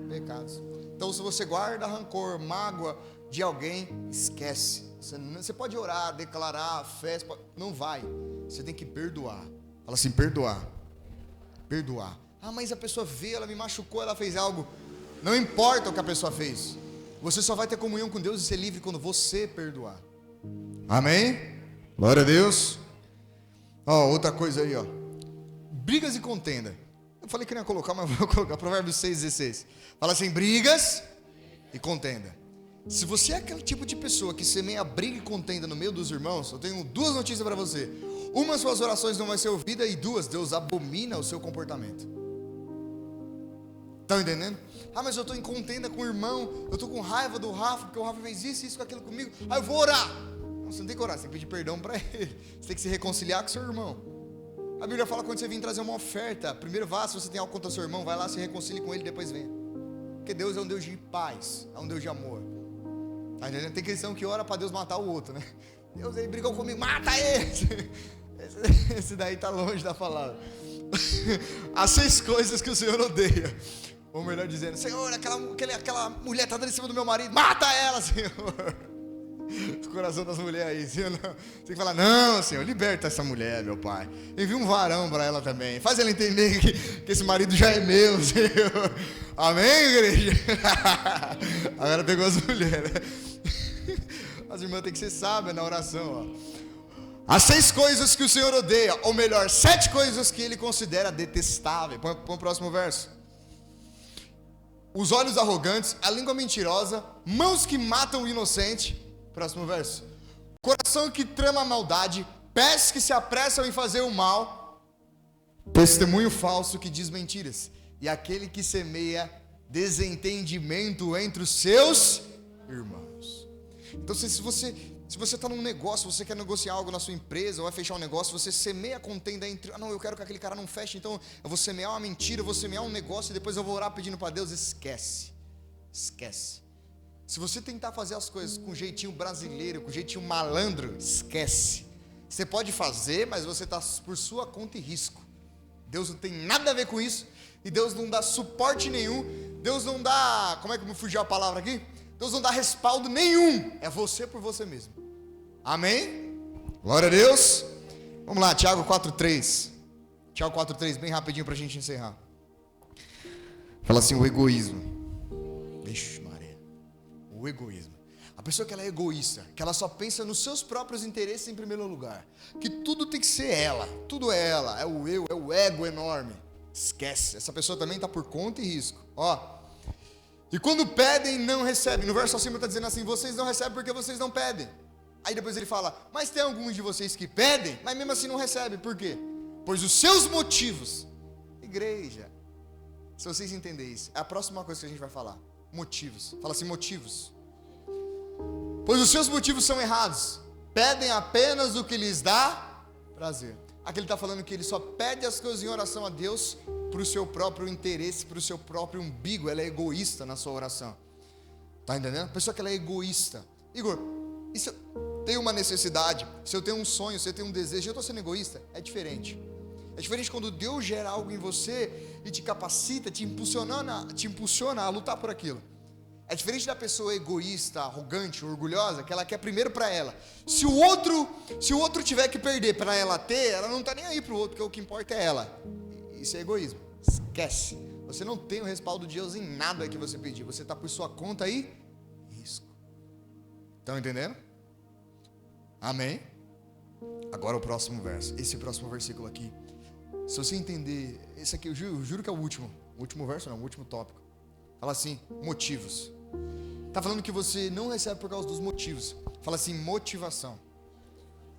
pecados. Então, se você guarda rancor, mágoa de alguém, esquece. Você pode orar, declarar, fé, não vai. Você tem que perdoar. Fala assim, perdoar. Perdoar. Mas a pessoa veio, ela me machucou, ela fez algo. Não importa o que a pessoa fez. Você só vai ter comunhão com Deus e ser livre quando você perdoar. Amém? Glória a Deus. Outra coisa aí, brigas e contenda. Eu falei que não ia colocar, mas vou colocar. Provérbios 6,16. Fala assim, brigas e contenda. Se você é aquele tipo de pessoa que semeia briga e contenda no meio dos irmãos, eu tenho 2 notícias para você. Uma, suas orações não vão ser ouvidas, e 2, Deus abomina o seu comportamento. Estão entendendo? Mas eu estou em contenda com o irmão, eu estou com raiva do Rafa, porque o Rafa fez isso, aquilo comigo. Eu vou orar. Não, você não tem que orar, você tem que pedir perdão para ele. Você tem que se reconciliar com seu irmão. A Bíblia fala que quando você vir trazer uma oferta, primeiro vá, se você tem algo contra seu irmão, vai lá, se reconcilie com ele, depois venha. Porque Deus é um Deus de paz, é um Deus de amor. Tá entendendo? Tem cristão que ora para Deus matar o outro, né? Deus aí brigou comigo, mata ele! Esse daí está longe da palavra. Há 6 coisas que o Senhor odeia. Ou melhor dizendo, Senhor, aquela mulher está dando em cima do meu marido, mata ela, Senhor. O coração das mulheres aí, Senhor, não. Você tem que falar, não, Senhor, liberta essa mulher, meu Pai. Envia um varão para ela também. Faz ela entender que esse marido já é meu, Senhor. Amém, igreja? Agora pegou as mulheres. As irmãs têm que ser sábias na oração, Há 6 coisas que o Senhor odeia, ou melhor, 7 coisas que Ele considera detestáveis. Põe o próximo verso. Os olhos arrogantes, a língua mentirosa, mãos que matam o inocente. Próximo verso. Coração que trama a maldade, pés que se apressam em fazer o mal, testemunho falso que diz mentiras, e aquele que semeia desentendimento entre os seus irmãos. Então, se você está num negócio, você quer negociar algo na sua empresa, ou vai fechar um negócio, você semeia contenda entre, não, eu quero que aquele cara não feche, então eu vou semear uma mentira, eu vou semear um negócio, e depois eu vou orar pedindo para Deus, esquece. Se você tentar fazer as coisas com jeitinho brasileiro, com jeitinho malandro, esquece. Você pode fazer, mas você está por sua conta e risco. Deus não tem nada a ver com isso, e Deus não dá suporte nenhum, Deus não dá, como é que me fugiu a palavra aqui? Deus não dá respaldo nenhum, é você por você mesmo. Amém? Glória a Deus. Vamos lá, Tiago 4,3. Tiago 4,3, bem rapidinho para a gente encerrar. Fala assim, o egoísmo. Vixe Maria. O egoísmo. A pessoa que ela é egoísta, que ela só pensa nos seus próprios interesses em primeiro lugar, que tudo tem que ser ela, tudo é ela, é o eu, é o ego enorme. Esquece, essa pessoa também está por conta e risco. E quando pedem, não recebem. No verso acima está dizendo assim, vocês não recebem porque vocês não pedem. Aí depois ele fala, mas tem alguns de vocês que pedem, mas mesmo assim não recebem. Por quê? Pois os seus motivos, igreja, se vocês entenderem isso, é a próxima coisa que a gente vai falar. Motivos. Fala assim, motivos. Pois os seus motivos são errados. Pedem apenas o que lhes dá prazer. Aqui ele está falando que ele só pede as coisas em oração a Deus para o seu próprio interesse, para o seu próprio umbigo. Ela é egoísta na sua oração. Está entendendo? A pessoa que ela é egoísta. Igor, e se eu tenho uma necessidade, se eu tenho um sonho, se eu tenho um desejo, eu estou sendo egoísta? É diferente. É diferente quando Deus gera algo em você e te capacita, te impulsiona a lutar por aquilo. É diferente da pessoa egoísta, arrogante, orgulhosa, que ela quer primeiro para ela. Se o outro tiver que perder para ela ter, ela não está nem aí para o outro, porque o que importa é ela. Isso é egoísmo. Esquece. Você não tem o respaldo de Deus em nada que você pedir. Você está por sua conta e risco. Estão entendendo? Amém? Agora o próximo verso. Esse próximo versículo aqui. Se você entender, esse aqui eu juro que é o último. O último verso não, o último tópico. Fala assim, motivos. Está falando que você não recebe por causa dos motivos. Fala assim, motivação.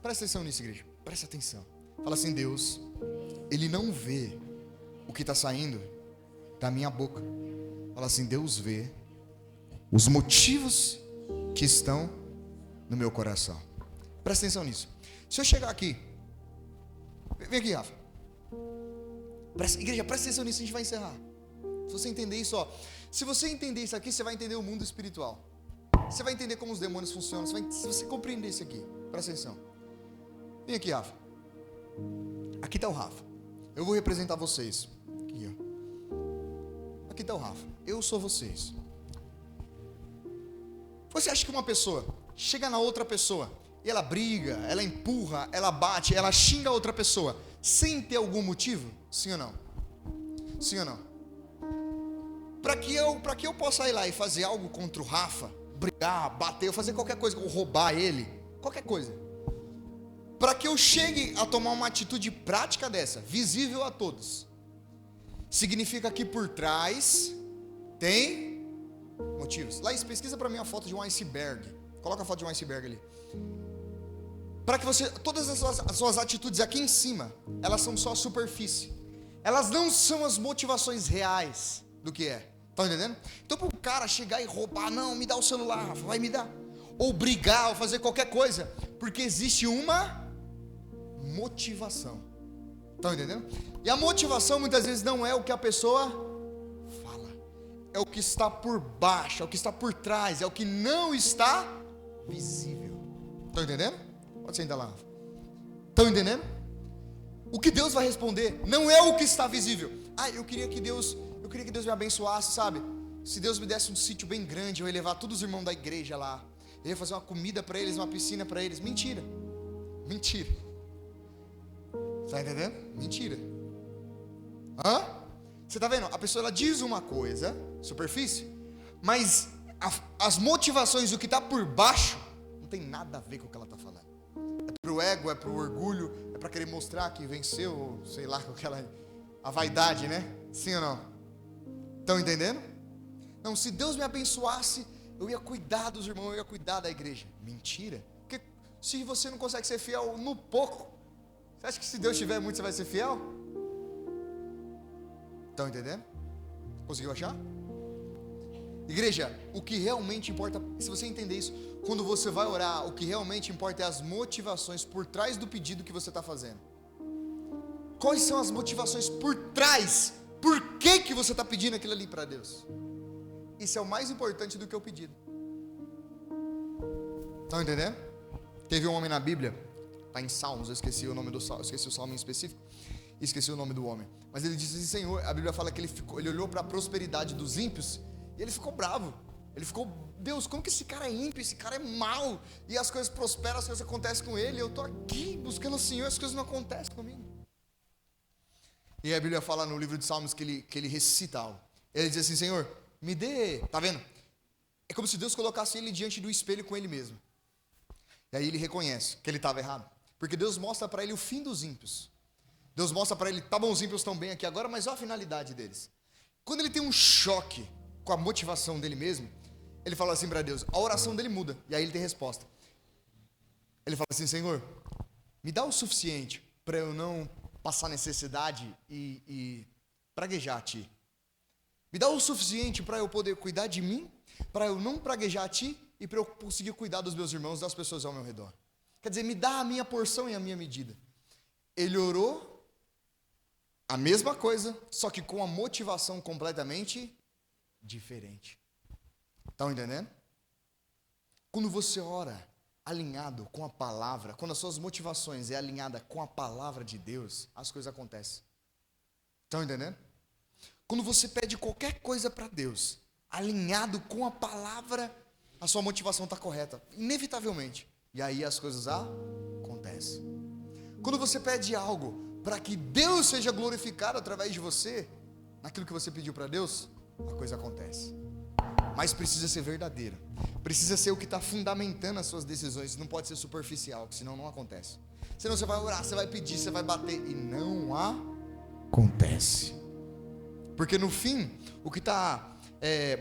Presta atenção nisso, igreja. Presta atenção. Fala assim, Deus, Ele não vê o que está saindo da minha boca. Fala assim, Deus vê os motivos que estão no meu coração. Presta atenção nisso. Se eu chegar aqui, vem aqui, Rafa. Igreja, presta atenção nisso, a gente vai encerrar. Se você entender isso, ó, se você entender isso aqui, você vai entender o mundo espiritual. Você vai entender como os demônios funcionam. Se você compreender isso aqui, presta atenção. Vem aqui, Rafa. Aqui está o Rafa. Eu vou representar vocês. Aqui, ó. Aqui está o Rafa. Eu sou vocês. Você acha que uma pessoa chega na outra pessoa e ela briga, ela empurra, ela bate, ela xinga a outra pessoa sem ter algum motivo? Sim ou não? Sim ou não? Para que eu possa ir lá e fazer algo contra o Rafa, brigar, bater, fazer qualquer coisa, ou roubar ele, qualquer coisa, para que eu chegue a tomar uma atitude prática dessa, visível a todos, significa que por trás tem motivos. Laís, pesquisa para mim a foto de um iceberg. Coloca a foto de um iceberg ali. Para que você, todas as suas atitudes aqui em cima, elas são só a superfície. Elas não são as motivações reais do que é. Tá entendendo? Então, para o cara chegar e roubar, não, me dá o celular, Rafa, vai me dar. Ou brigar, ou fazer qualquer coisa, porque existe uma motivação. Tá entendendo? E a motivação muitas vezes não é o que a pessoa fala, é o que está por baixo, é o que está por trás, é o que não está visível. Tá entendendo? Pode sentar lá, Rafa. Estão entendendo? O que Deus vai responder não é o que está visível. Eu queria que Deus me abençoasse, sabe? Se Deus me desse um sítio bem grande, eu ia levar todos os irmãos da igreja lá, eu ia fazer uma comida para eles, uma piscina para eles. Mentira. Mentira. Tá entendendo? Mentira. Você tá vendo? A pessoa, ela diz uma coisa, superfície, mas as motivações, o que está por baixo, não tem nada a ver com o que ela está falando. É pro ego, é pro orgulho, é para querer mostrar que venceu, ou sei lá, com a vaidade, né? Sim ou não? Estão entendendo? Não, se Deus me abençoasse, eu ia cuidar dos irmãos, eu ia cuidar da igreja. Mentira. Porque se você não consegue ser fiel no pouco, você acha que se Deus tiver muito, você vai ser fiel? Estão entendendo? Conseguiu achar? Igreja, o que realmente importa, se você entender isso, quando você vai orar, o que realmente importa é as motivações por trás do pedido que você está fazendo. Quais são as motivações por trás? Por que você está pedindo aquilo ali para Deus? Isso é o mais importante do que o pedido. Estão entendendo? Teve um homem na Bíblia, está em Salmos, eu esqueci o nome do salmo, esqueci o salmo em específico, esqueci o nome do homem. Mas ele disse assim, Senhor, a Bíblia fala que ele olhou para a prosperidade dos ímpios e ele ficou bravo. Ele ficou, Deus, como que esse cara é ímpio, esse cara é mau, e as coisas prosperam, as coisas acontecem com ele, eu estou aqui buscando o Senhor, as coisas não acontecem comigo. E a Bíblia fala no livro de Salmos que ele recita algo. Ele diz assim, Senhor, me dê, tá vendo? É como se Deus colocasse ele diante do espelho com ele mesmo. E aí ele reconhece que ele estava errado. Porque Deus mostra para ele o fim dos ímpios. Deus mostra para ele, tá bom, os ímpios estão bem aqui agora, mas olha a finalidade deles. Quando ele tem um choque com a motivação dele mesmo, ele fala assim para Deus, a oração dele muda, e aí ele tem resposta. Ele fala assim, Senhor, me dá o suficiente para eu não passar necessidade e praguejar a Ti. Me dá o suficiente para eu poder cuidar de mim, para eu não praguejar a Ti e para eu conseguir cuidar dos meus irmãos, das pessoas ao meu redor. Quer dizer, me dá a minha porção e a minha medida. Ele orou a mesma coisa, só que com a motivação completamente diferente. Estão entendendo? Quando você ora alinhado com a palavra, quando as suas motivações é alinhada com a palavra de Deus, as coisas acontecem. Estão entendendo? Quando você pede qualquer coisa para Deus, alinhado com a palavra, a sua motivação está correta, inevitavelmente. E aí as coisas acontecem. Quando você pede algo para que Deus seja glorificado através de você, naquilo que você pediu para Deus, a coisa acontece. Mas precisa ser verdadeiro. Precisa ser o que está fundamentando as suas decisões. Não pode ser superficial, senão não acontece. Senão você vai orar, você vai pedir, você vai bater e não acontece. Porque no fim, o que está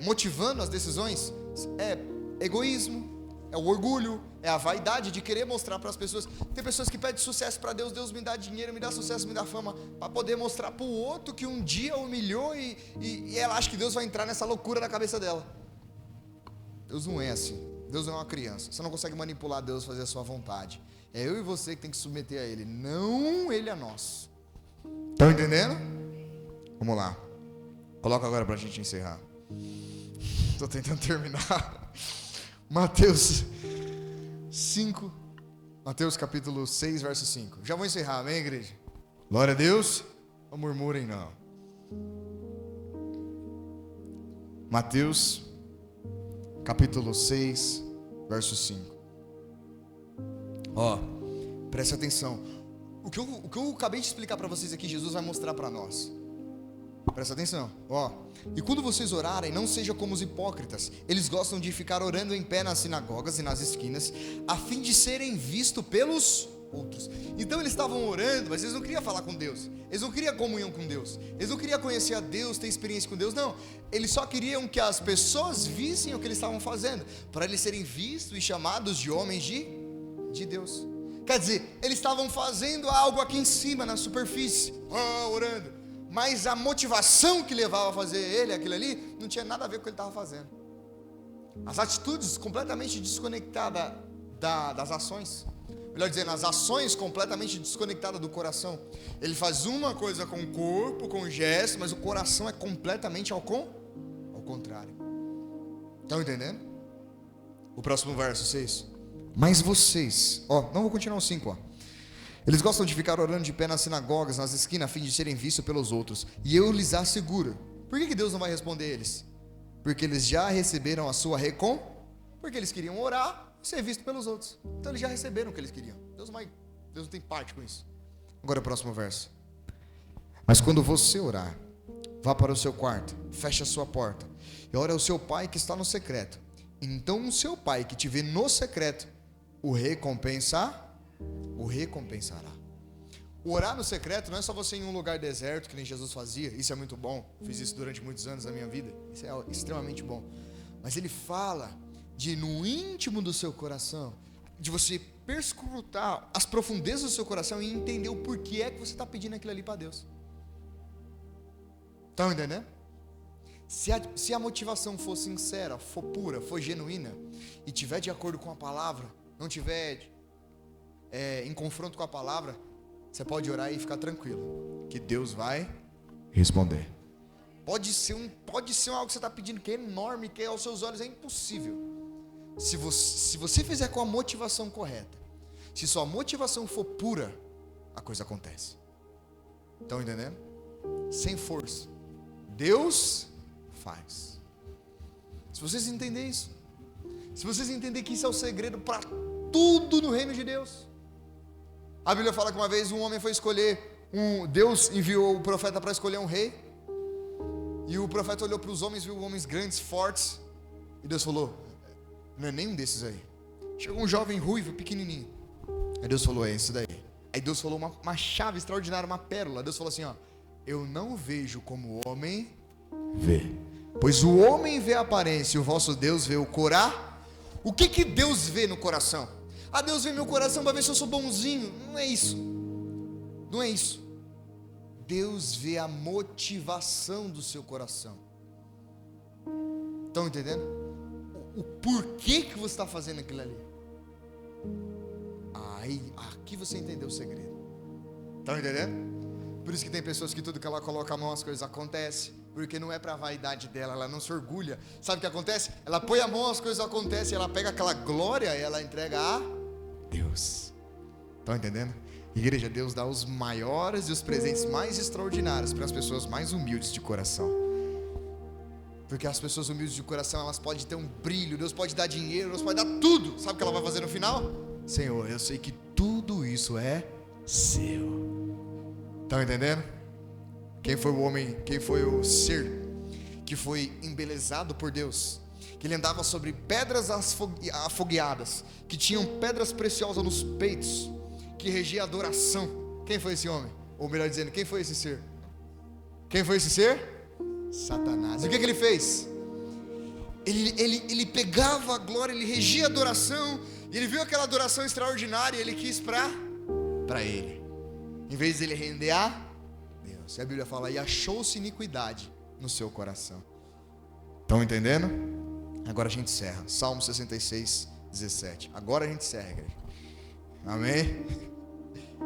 motivando as decisões é egoísmo, é o orgulho, é a vaidade de querer mostrar para as pessoas. Tem pessoas que pedem sucesso para Deus, Deus me dá dinheiro, me dá sucesso, me dá fama, para poder mostrar para o outro que um dia humilhou e ela acha que Deus vai entrar nessa loucura na cabeça dela. Deus não é assim. Deus não é uma criança. Você não consegue manipular Deus, fazer a sua vontade. É eu e você que tem que submeter a Ele, não Ele a nós. Estão entendendo? Vamos lá. Coloca agora para a gente encerrar. Estou tentando terminar. Mateus 5. Mateus capítulo 6, verso 5. Já vou encerrar, amém, igreja? Glória a Deus. Não murmurem, não. Mateus capítulo 6, verso 5. Ó, preste atenção. O que eu acabei de explicar para vocês aqui, Jesus vai mostrar para nós. Presta atenção, ó. E quando vocês orarem, não seja como os hipócritas. Eles gostam de ficar orando em pé nas sinagogas e nas esquinas, a fim de serem vistos pelos outros. Então eles estavam orando, mas eles não queriam falar com Deus. Eles não queriam comunhão com Deus. Eles não queriam conhecer a Deus, ter experiência com Deus. Não, eles só queriam que as pessoas vissem o que eles estavam fazendo, para eles serem vistos e chamados de homens de Deus. Quer dizer, eles estavam fazendo algo aqui em cima, na superfície, orando. Mas a motivação que levava a fazer aquilo ali, não tinha nada a ver com o que ele estava fazendo. As atitudes completamente desconectadas das ações. Melhor dizendo, as ações completamente desconectadas do coração. Ele faz uma coisa com o corpo, com o gesto, mas o coração é completamente ao contrário. Estão entendendo? O próximo verso, 6. Mas vocês, não vou continuar o 5, Eles gostam de ficar orando de pé nas sinagogas, nas esquinas, a fim de serem vistos pelos outros. E eu lhes asseguro. Por que Deus não vai responder eles? Porque eles já receberam a sua recompensa. Porque eles queriam orar e ser visto pelos outros. Então eles já receberam o que eles queriam. Deus não tem parte com isso. Agora o próximo verso. Mas quando você orar, vá para o seu quarto, feche a sua porta e ore ao seu pai que está no secreto. Então o seu pai que te vê no secreto o recompensará. Orar no secreto não é só você ir em um lugar deserto, que nem Jesus fazia. Isso é muito bom, fiz isso durante muitos anos da minha vida. Isso é extremamente bom. Mas ele fala de no íntimo do seu coração, de você perscrutar as profundezas do seu coração e entender o porquê é que você está pedindo aquilo ali para Deus. Estão entendendo? Se a motivação for sincera, for pura, for genuína e tiver de acordo com a palavra, não tiver em confronto com a palavra, você pode orar e ficar tranquilo, que Deus vai responder. Pode ser algo que você está pedindo que é enorme, que aos seus olhos é impossível. Se você fizer com a motivação correta, se sua motivação for pura, a coisa acontece. Estão entendendo? Sem força, Deus faz. Se vocês entenderem isso, se vocês entenderem que isso é o segredo para tudo no reino de Deus. A Bíblia fala que uma vez um homem foi escolher, Deus enviou o profeta para escolher um rei, e o profeta olhou para os homens, viu homens grandes, fortes, e Deus falou, não é nenhum desses aí. Chegou um jovem ruivo, pequenininho, aí Deus falou, é esse daí. Aí Deus falou uma chave extraordinária, uma pérola. Deus falou assim, eu não vejo como o homem vê, pois o homem vê a aparência e o vosso Deus vê o coração. O que Deus vê no coração? Deus vê meu coração para ver se eu sou bonzinho. Não é isso. Não é isso. Deus vê a motivação do seu coração. Estão entendendo? O porquê que você está fazendo aquilo ali. Aqui você entendeu o segredo. Estão entendendo? Por isso que tem pessoas que tudo que ela coloca a mão as coisas acontecem. Porque não é para a vaidade dela, ela não se orgulha. Sabe o que acontece? Ela põe a mão, as coisas acontecem, ela pega aquela glória e ela entrega a Deus. Estão entendendo? Igreja, Deus dá os maiores e os presentes mais extraordinários para as pessoas mais humildes de coração. Porque as pessoas humildes de coração, elas podem ter um brilho, Deus pode dar dinheiro, Deus pode dar tudo. Sabe o que ela vai fazer no final? Senhor, eu sei que tudo isso é seu. Estão entendendo? Quem foi o homem, quem foi o ser que foi embelezado por Deus? Que ele andava sobre pedras afogueadas, que tinham pedras preciosas nos peitos, que regia a adoração. Quem foi esse homem? Ou melhor dizendo, quem foi esse ser? Quem foi esse ser? Satanás. E o que ele fez? Ele pegava a glória, ele regia a adoração, e ele viu aquela adoração extraordinária, e ele quis para ele. Em vez de ele render a Deus. E a Bíblia fala, e achou-se iniquidade no seu coração. Estão entendendo? Agora a gente encerra. Salmo 66, 17. Agora a gente encerra, igreja. Amém?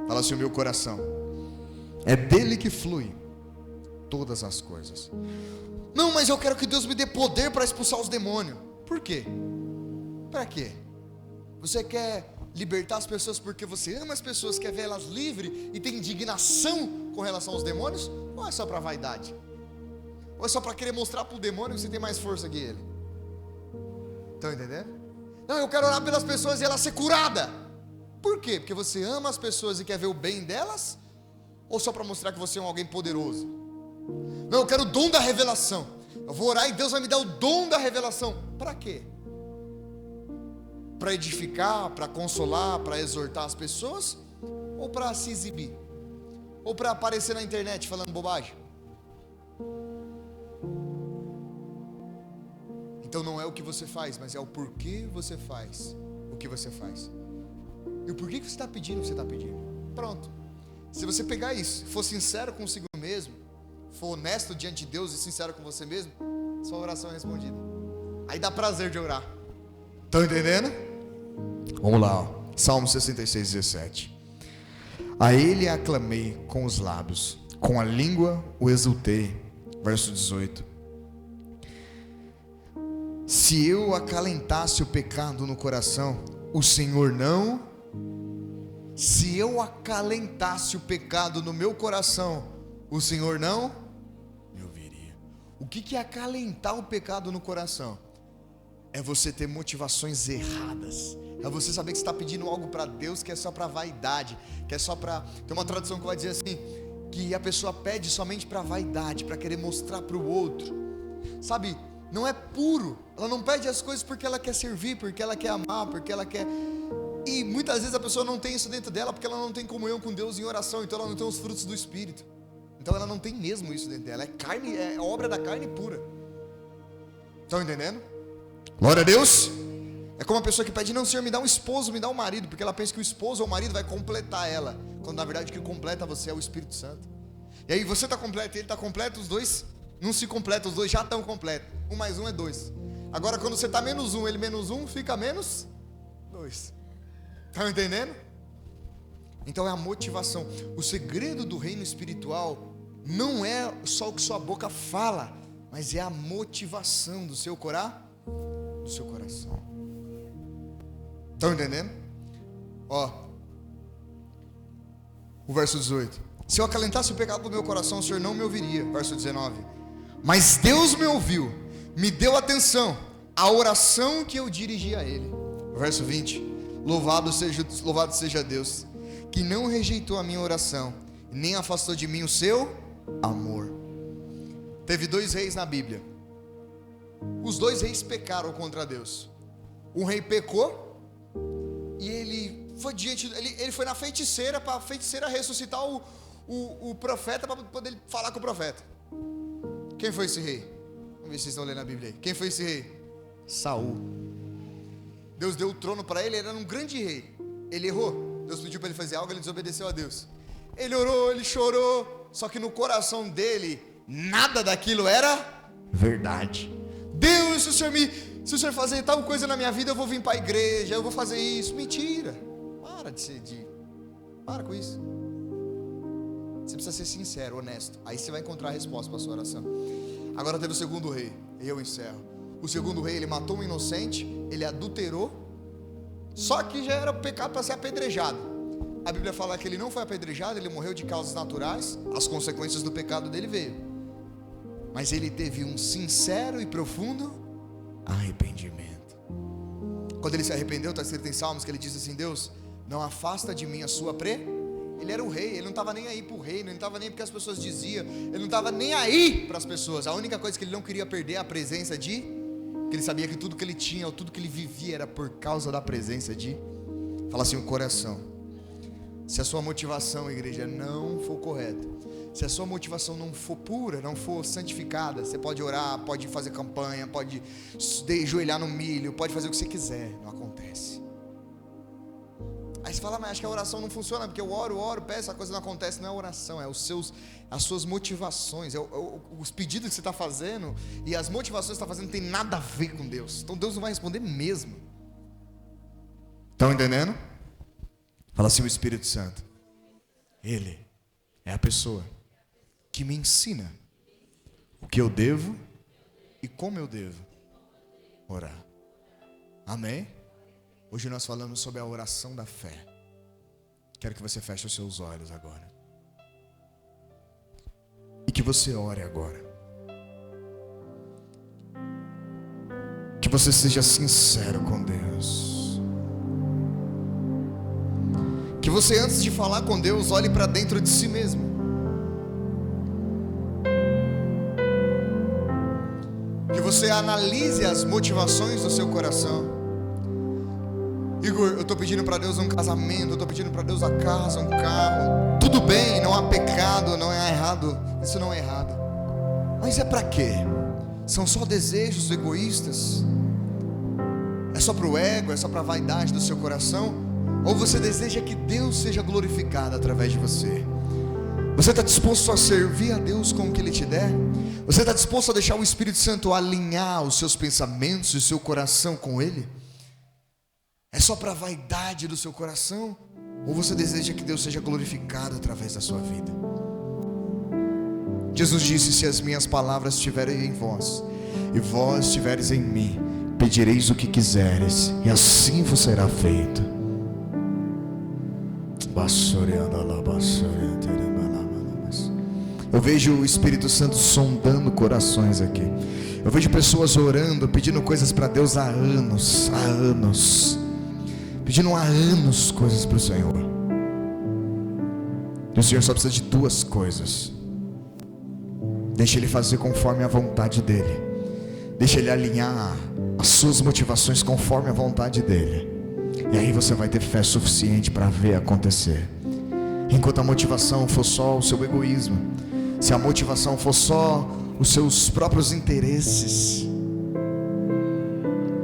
Fala assim, o meu coração É dele que flui todas as coisas. Não, mas eu quero que Deus me dê poder para expulsar os demônios. Por quê? Para quê? Você quer libertar as pessoas porque você ama as pessoas, quer ver elas livres e tem indignação com relação aos demônios? Ou é só para vaidade? Ou é só para querer mostrar para o demônio que você tem mais força que ele? Estão entendendo? Não, eu quero orar pelas pessoas e ela ser curada. Por quê? Porque você ama as pessoas e quer ver o bem delas? Ou só para mostrar que você é alguém poderoso? Não, eu quero o dom da revelação. Eu vou orar e Deus vai me dar o dom da revelação. Para quê? Para edificar, para consolar, para exortar as pessoas? Ou para se exibir? Ou para aparecer na internet falando bobagem? Então não é o que você faz, mas é o porquê você faz o que você faz. E o porquê que você está pedindo o que você está pedindo. Pronto. Se você pegar isso, for sincero consigo mesmo, for honesto diante de Deus e sincero com você mesmo, sua oração é respondida. Aí dá prazer de orar. Estão entendendo? Vamos lá, ó. Salmo 66, 17. A ele aclamei com os lábios, com a língua o exultei. Verso 18. Se eu acalentasse o pecado no coração, o Senhor não. Se eu acalentasse o pecado no meu coração, o Senhor não me ouviria. O que é acalentar o pecado no coração? É você ter motivações erradas. É você saber que você está pedindo algo para Deus que é só para vaidade, que é só para... Tem uma tradução que vai dizer assim, que a pessoa pede somente para vaidade, para querer mostrar para o outro. Sabe, não é puro. Ela não pede as coisas porque ela quer servir, porque ela quer amar, porque ela quer... E muitas vezes a pessoa não tem isso dentro dela porque ela não tem comunhão com Deus em oração, então ela não tem os frutos do Espírito. Então ela não tem mesmo isso dentro dela. É carne, é obra da carne pura. Estão entendendo? Glória a Deus. É como uma pessoa que pede, não, Senhor, me dá um esposo, me dá um marido, porque ela pensa que o esposo ou o marido vai completar ela, quando na verdade o que completa você é o Espírito Santo. E aí você está completo e ele está completo, os dois não se completam, os dois já estão completos. 1 mais 1 é 2. Agora quando você está menos 1, ele menos 1, fica menos 2. Estão entendendo? Então é a motivação. O segredo do reino espiritual não é só o que sua boca fala, mas é a motivação do seu coração. Estão entendendo? Ó, o verso 18. Se eu acalentasse o pecado do meu coração, o Senhor não me ouviria. Verso 19. Mas Deus me ouviu, me deu atenção à oração que eu dirigi a Ele. Verso 20. Louvado seja Deus, que não rejeitou a minha oração, nem afastou de mim o seu amor. Teve 2 reis na Bíblia. Os 2 reis pecaram contra Deus. Um rei pecou e ele foi na feiticeira, para a feiticeira ressuscitar o profeta, para poder falar com o profeta. Quem foi esse rei? Vamos ver se vocês estão lendo a Bíblia aí. Quem foi esse rei? Saul. Deus deu o trono para ele, ele era um grande rei. Ele errou. Deus pediu para ele fazer algo, ele desobedeceu a Deus. Ele orou, ele chorou, só que no coração dele, nada daquilo era verdade. Deus, se o Senhor fazer tal coisa na minha vida, eu vou vir para a igreja, eu vou fazer isso. Mentira. Para com isso. Você precisa ser sincero, honesto. Aí você vai encontrar a resposta para a sua oração. Agora teve o segundo rei, e eu encerro. O segundo rei, ele matou um inocente, ele adulterou, só que já era pecado para ser apedrejado. A Bíblia fala que ele não foi apedrejado, ele morreu de causas naturais, as consequências do pecado dele veio. Mas ele teve um sincero e profundo arrependimento. Quando ele se arrependeu, está escrito em Salmos que ele disse assim: Deus, não afasta de mim a sua Ele era o rei, ele não estava nem aí para o reino, ele não estava nem porque as pessoas diziam, ele não estava nem aí para as pessoas. A única coisa que ele não queria perder é a presença de... que ele sabia que tudo que ele tinha, ou tudo que ele vivia era por causa da presença de... Fala assim, o coração. Se a sua motivação, igreja, não for correta, se a sua motivação não for pura, não for santificada, você pode orar, pode fazer campanha, pode ajoelhar no milho, pode fazer o que você quiser, não acontece. Aí você fala, mas acho que a oração não funciona, porque eu oro, peço, a coisa não acontece. Não é a oração, é as suas motivações, os pedidos que você está fazendo e as motivações que você está fazendo não tem nada a ver com Deus. Então Deus não vai responder mesmo. Estão entendendo? Fala assim, o Espírito Santo, Ele é a pessoa que me ensina o que eu devo e como eu devo orar. Amém? Hoje nós falamos sobre a oração da fé. Quero que você feche os seus olhos agora e que você ore agora. Que você seja sincero com Deus. Que você, antes de falar com Deus, olhe para dentro de si mesmo. Que você analise as motivações do seu coração. Igor, eu estou pedindo para Deus um casamento, eu estou pedindo para Deus a casa, um carro. Tudo bem, não há pecado, não é errado. Isso não é errado. Mas é para quê? São só desejos egoístas? É só para o ego? É só para a vaidade do seu coração? Ou você deseja que Deus seja glorificado através de você? Você está disposto a servir a Deus com o que Ele te der? Você está disposto a deixar o Espírito Santo alinhar os seus pensamentos e o seu coração com Ele? É só para a vaidade do seu coração? Ou você deseja que Deus seja glorificado através da sua vida? Jesus disse: se as minhas palavras estiverem em vós e vós estiveres em mim, pedireis o que quiseres e assim vos será feito. Eu vejo o Espírito Santo sondando corações aqui. Eu vejo pessoas orando, pedindo coisas para Deus há anos, pedindo há anos coisas para o Senhor. E o Senhor só precisa de duas coisas. Deixa Ele fazer conforme a vontade dEle. Deixa Ele alinhar as suas motivações conforme a vontade dEle. E aí você vai ter fé suficiente para ver acontecer. Enquanto a motivação for só o seu egoísmo, se a motivação for só os seus próprios interesses,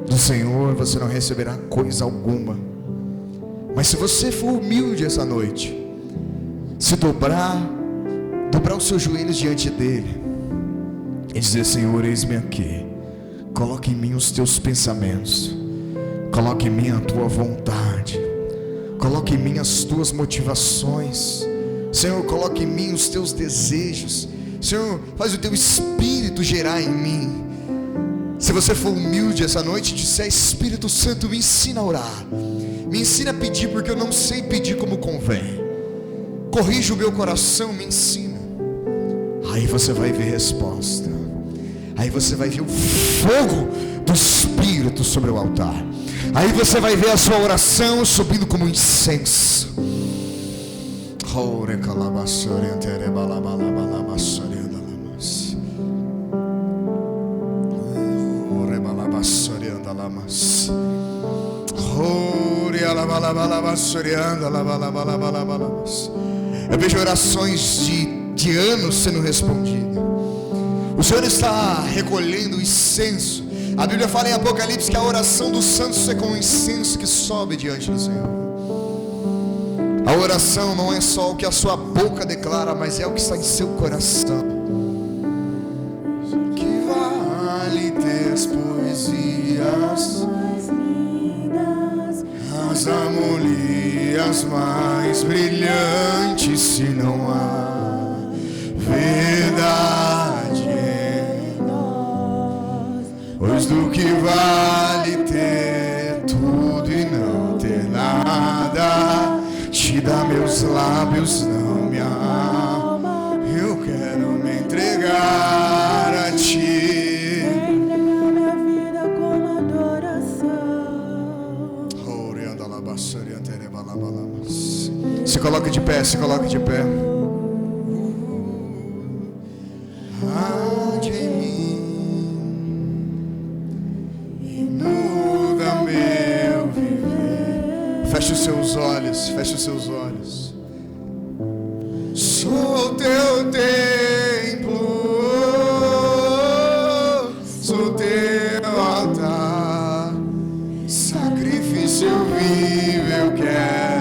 do Senhor você não receberá coisa alguma. Mas se você for humilde essa noite, se dobrar os seus joelhos diante dEle e dizer: Senhor, eis-me aqui, coloque em mim os teus pensamentos, coloque em mim a tua vontade, coloque em mim as tuas motivações, Senhor, coloque em mim os teus desejos, Senhor, faz o teu Espírito gerar em mim. Se você for humilde essa noite e disser: Espírito Santo, me ensina a orar, me ensina a pedir, porque eu não sei pedir como convém, corrija o meu coração, me ensina. Aí você vai ver resposta. Aí você vai ver o fogo do Espírito sobre o altar. Aí você vai ver a sua oração subindo como um incenso. Eu vejo orações de anos sendo respondidas. O Senhor está recolhendo o incenso. A Bíblia fala em Apocalipse que a oração dos santos é como um incenso que sobe diante do Senhor. A oração não é só o que a sua boca declara, mas é o que está em seu coração. Que vale ter as poesias, as harmonias mais brilhantes, se não há verdade em nós. Pois do que vale ter tudo e não ter nada, te dá meus lábios, não minha alma. Eu quero me entregar a ti. Se coloque de pé, se coloque de pé. Age em mim e muda meu viver. Feche os seus olhos, feche os seus olhos. Sou teu templo, sou teu altar, sacrifício vivo eu quero.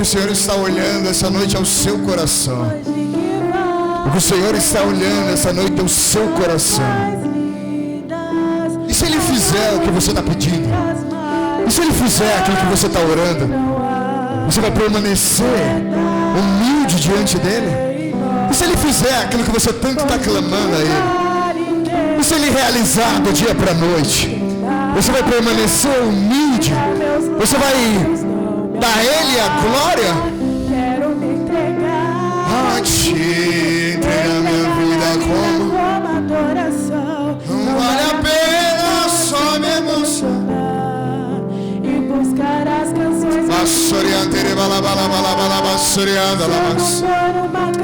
que o Senhor está olhando essa noite é o seu coração. O que o Senhor está olhando essa noite é o seu coração. E se Ele fizer o que você está pedindo? E se Ele fizer aquilo que você está orando? Você vai permanecer humilde diante dEle? E se Ele fizer aquilo que você tanto está clamando a Ele? E se Ele realizar do dia para a noite? Você vai permanecer humilde? Você vai dar a Ele a glória? A Ti entregar minha vida como adoração. Não vale a pena só me emocionar e buscar as canções. Vassoriante, balabalabalabalaba, vassoriando, alabas.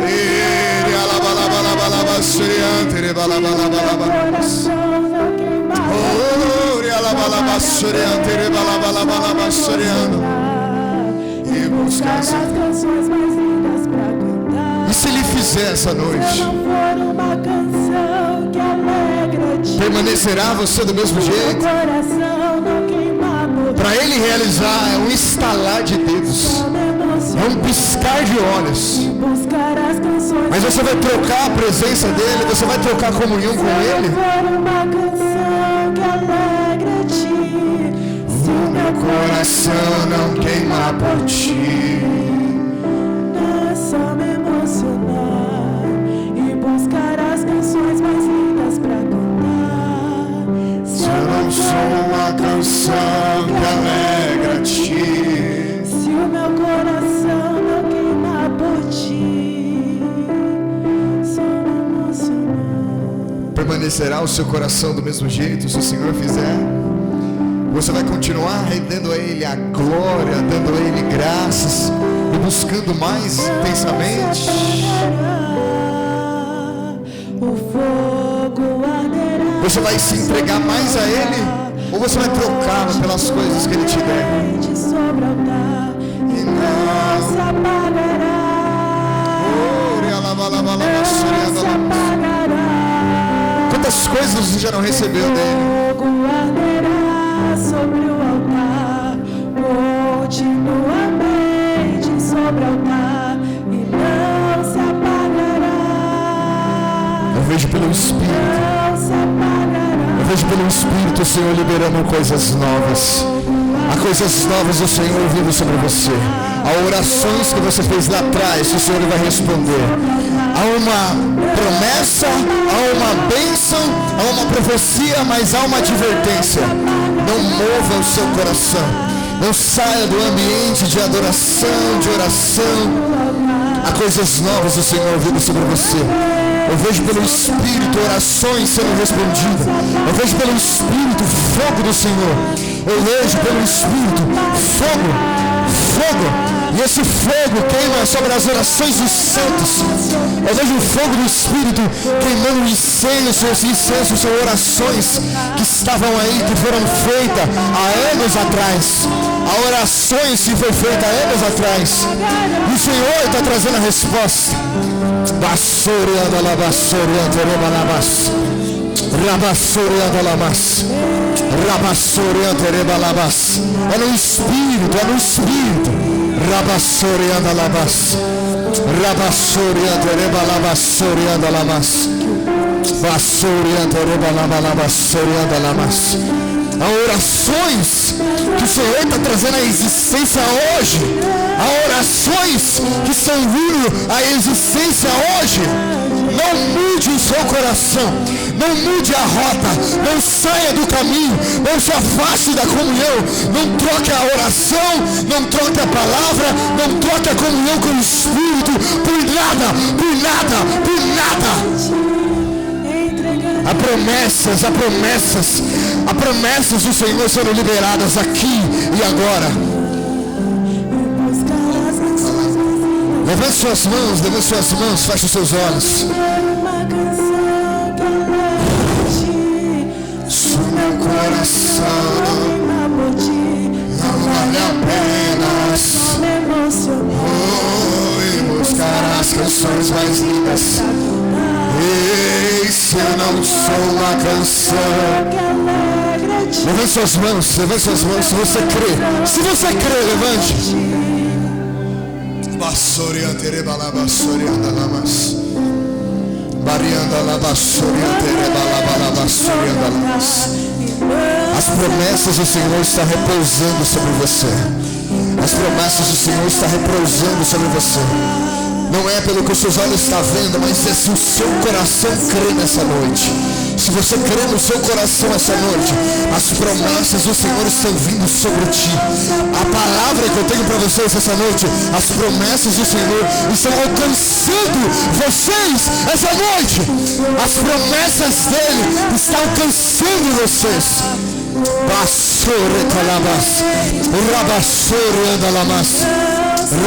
Ele alabalabalabala, vassoriante, balabalabalabalaba. Oh, alabalabalaba, vassoriante, balabalabalabalaba, vassoriando. E buscar as canções mais lindas pra cantar. E se Ele fizer essa noite? Permanecerá você do mesmo jeito? Para Ele realizar é um estalar de dedos, é um piscar de olhos. Mas você vai trocar a presença dEle, você vai trocar a comunhão com Ele. O meu coração não queima por Ti. É só me emocionar e buscar as canções mais lindas pra cantar. Se eu não sou uma canção que alegra Ti, se o meu coração não queima por Ti, só me emocionar. Permanecerá o seu coração do mesmo jeito se o Senhor fizer? Você vai continuar rendendo a Ele a glória, dando a Ele graças e buscando mais intensamente? Você vai se entregar mais a Ele? Ou você vai trocá-lo pelas coisas que Ele te der? E não se apagará. Quantas coisas você já não recebeu dEle? Sobre o altar, continuamente sobre o altar, e não se apagará. Eu vejo pelo Espírito, eu vejo pelo Espírito o Senhor liberando coisas novas. Há coisas novas do Senhor vindo sobre você. Há orações que você fez lá atrás que o Senhor vai responder. Há uma promessa, há uma bênção, há uma profecia, mas há uma advertência. Não mova o seu coração. Não saia do ambiente de adoração, de oração. Há coisas novas do Senhor vindo sobre você. Eu vejo pelo Espírito orações sendo respondidas. Eu vejo pelo Espírito fogo do Senhor. Eu vejo pelo Espírito fogo. E esse fogo queima sobre as orações dos santos. Eu vejo o fogo do Espírito queimando incenso. Esse incenso são orações que estavam aí, que foram feitas há anos atrás. Há orações que foi feita há anos atrás. E o Senhor está trazendo a resposta. É no Espírito, é no Espírito. Rabassorianda labas, rabassorianda rebalabasorianda lamas, vassorianda rebalabasorianda lamas. Há orações que o Senhor está trazendo à existência hoje. Há orações que estão vindo à existência hoje. Não mude o seu coração. Não mude a rota. Não saia do caminho. Não se afaste da comunhão. Não troque a oração. Não troque a palavra. Não troque a comunhão com o Espírito. Por nada, por nada, por nada. Há promessas do Senhor sendo liberadas aqui e agora. Levante suas mãos, feche os seus olhos. Se o meu coração não vale a pena, e buscar as canções mais lindas. Ei, se eu não sou uma canção. Levante suas mãos, se você crê. Se você crê, levante. As promessas do Senhor estão repousando sobre você. As promessas do Senhor estão repousando sobre você. Não é pelo que os seus olhos estão vendo, mas é se o seu coração crê nessa noite. Se você crê no seu coração essa noite, as promessas do Senhor estão vindo sobre ti. A palavra que eu tenho para vocês essa noite, as promessas do Senhor estão alcançando vocês essa noite. As promessas dele estão alcançando vocês. Basore calabas, rabassore andalamas,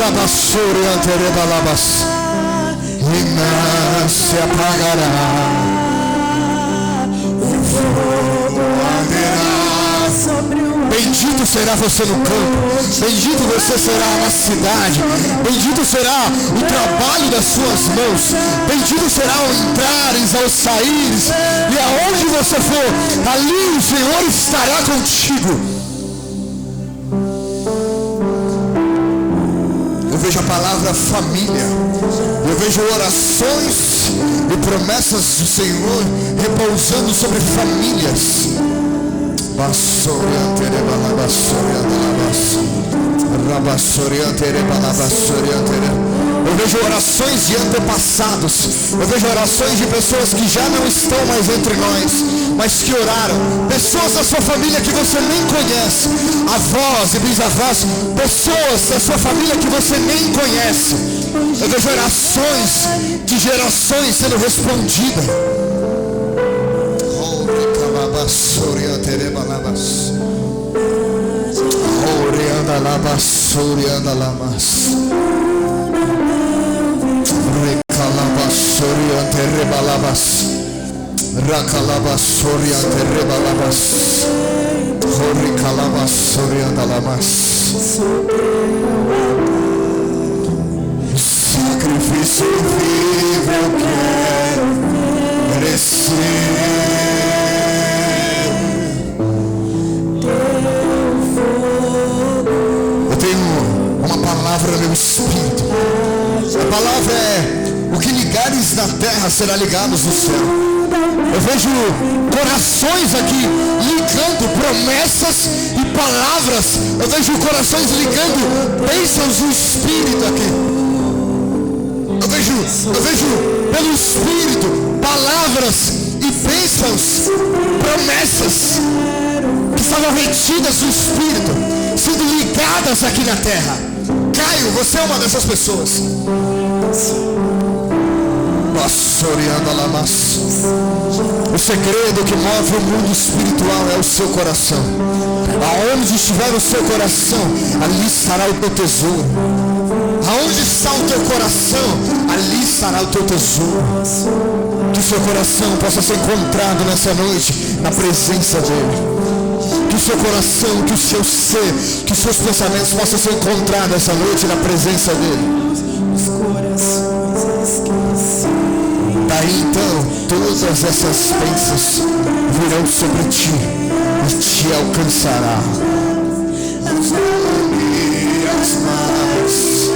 rabassore anterebalabas, e não se apagará. Bendito será você no campo, bendito você será na cidade, bendito será o trabalho das suas mãos, bendito será o entrares, ao saíres, e aonde você for, ali o Senhor estará contigo. Eu vejo a palavra família, eu vejo orações e promessas do Senhor repousando sobre famílias. Eu vejo orações de antepassados, eu vejo orações de pessoas que já não estão mais entre nós, mas que oraram, pessoas da sua família que você nem conhece, avós e bisavós, pessoas da sua família que você nem conhece. Eu vejo orações de gerações sendo respondidas. Sacrifício vivo eu quero merecer. Palavra meu espírito. A palavra é: o que ligares na terra será ligados no céu. Eu vejo corações aqui ligando promessas e palavras. Eu vejo corações ligando bênçãos do Espírito aqui. Eu vejo pelo Espírito palavras e bênçãos, promessas que estavam retidas no Espírito sendo ligadas aqui na terra. Caio, você é uma dessas pessoas. O segredo que move o mundo espiritual é o seu coração. Aonde estiver o seu coração, ali estará o teu tesouro. Aonde está o teu coração, ali estará o teu tesouro. Que o seu coração possa ser encontrado nessa noite na presença dele. Que o seu coração, que o seu ser, que os seus pensamentos possam ser encontrados essa noite na presença dele. Daí então, todas essas bênçãos virão sobre ti e te alcançará. As mãos.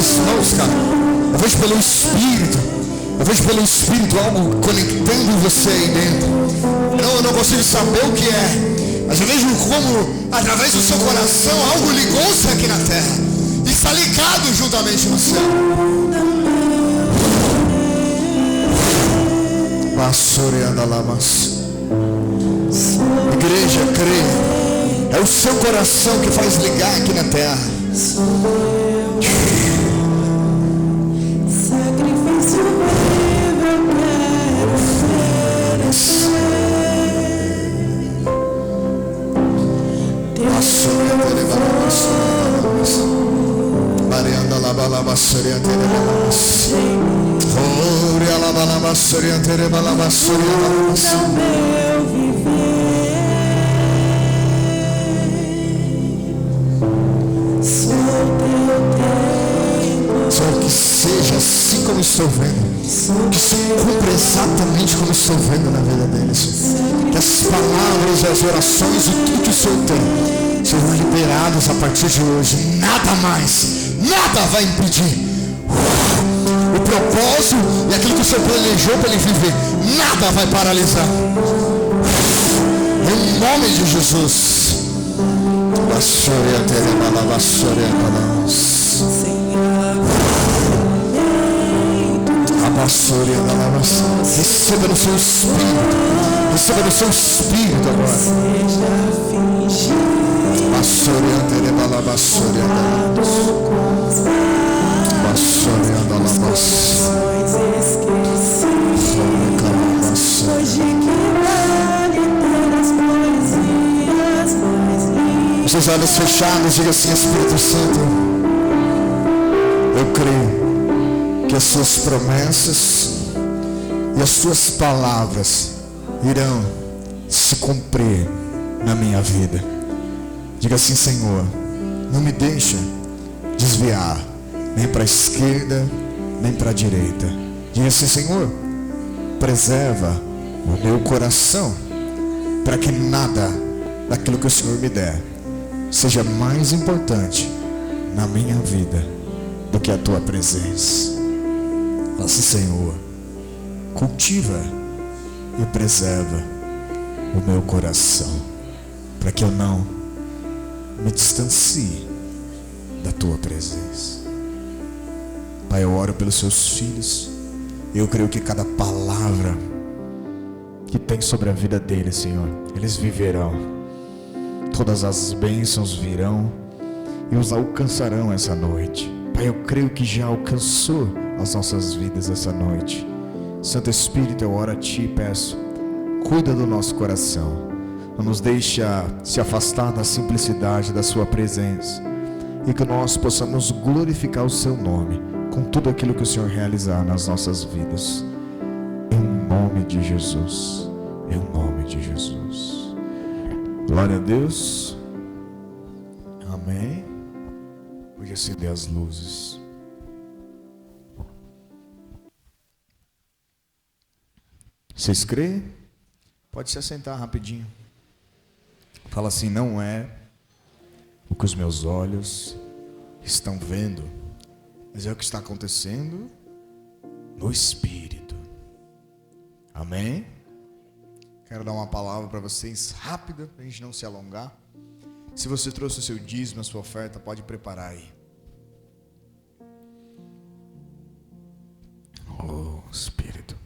As mãos, cara. Eu vejo pelo Espírito. Eu vejo pelo Espírito algo conectando você aí dentro. Eu não consigo saber o que é, mas eu vejo como através do seu coração algo ligou-se aqui na terra e está ligado juntamente no céu. Igreja, creia. É o seu coração que faz ligar aqui na terra. Sacrifício vivo eu quero oferecer. meu viver, sou teu tempo. Senhor, que seja assim como estou vendo, que se cumpra exatamente como estou vendo na vida deles, Senhor. Que as palavras e as orações e tudo que o Senhor tem sejam liberados a partir de hoje. Nada mais, nada vai impedir o propósito e aquilo que o Senhor planejou para ele viver. Nada vai paralisar. Em nome de Jesus. Receba no seu espírito. Receba no seu espírito agora. Os seus olhos fechados, diga assim: Espírito Santo, eu creio que as suas promessas e as suas palavras irão se cumprir na minha vida. Diga assim: Senhor, não me deixa desviar nem para a esquerda nem para a direita. Diga assim: Senhor, preserva o meu coração para que nada daquilo que o Senhor me der seja mais importante na minha vida do que a tua presença. Assim, Senhor, cultiva e preserva o meu coração para que eu não me distancie da tua presença. Pai, eu oro pelos seus filhos. Eu creio que cada palavra que tem sobre a vida deles, Senhor, eles viverão. Todas as bênçãos virão e os alcançarão essa noite. Pai, eu creio que já alcançou as nossas vidas essa noite. Santo Espírito, eu oro a Ti e peço, cuida do nosso coração. Não nos deixa se afastar da simplicidade da Sua presença. E que nós possamos glorificar o Seu nome com tudo aquilo que o Senhor realizar nas nossas vidas. Em nome de Jesus. Em nome de Jesus. Glória a Deus. Amém. Pode acender as luzes. Vocês creem? Pode se assentar rapidinho. Fala assim: não é o que os meus olhos estão vendo, mas é o que está acontecendo no Espírito. Amém? Quero dar uma palavra para vocês rápida, para a gente não se alongar. Se você trouxe o seu dízimo, a sua oferta, pode preparar aí. Oh, Espírito.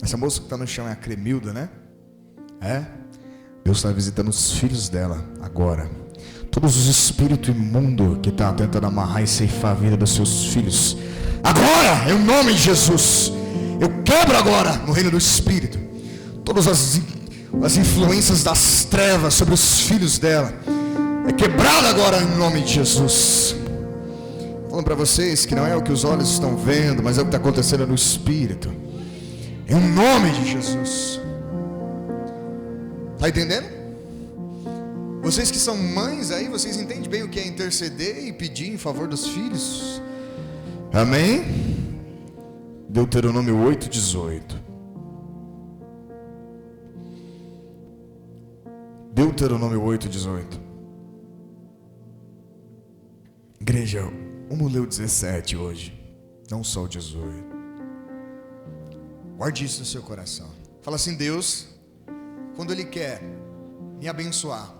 Essa moça que está no chão é a Cremilda, né? É? Deus está visitando os filhos dela agora. Todos os espíritos imundos que estão tentando amarrar e ceifar a vida dos seus filhos, agora, em nome de Jesus, eu quebro agora no reino do Espírito todas as influências das trevas sobre os filhos dela. É quebrado agora em nome de Jesus. Falando para vocês que não é o que os olhos estão vendo, mas é o que está acontecendo no Espírito. Em nome de Jesus. Está entendendo? Vocês que são mães aí, vocês entendem bem o que é interceder e pedir em favor dos filhos? Amém? Deuteronômio 8:18. Deuteronômio 8:18. Igreja, vamos ler o 17 hoje, não só o 18. Guarde isso no seu coração. Fala assim: Deus, quando Ele quer me abençoar,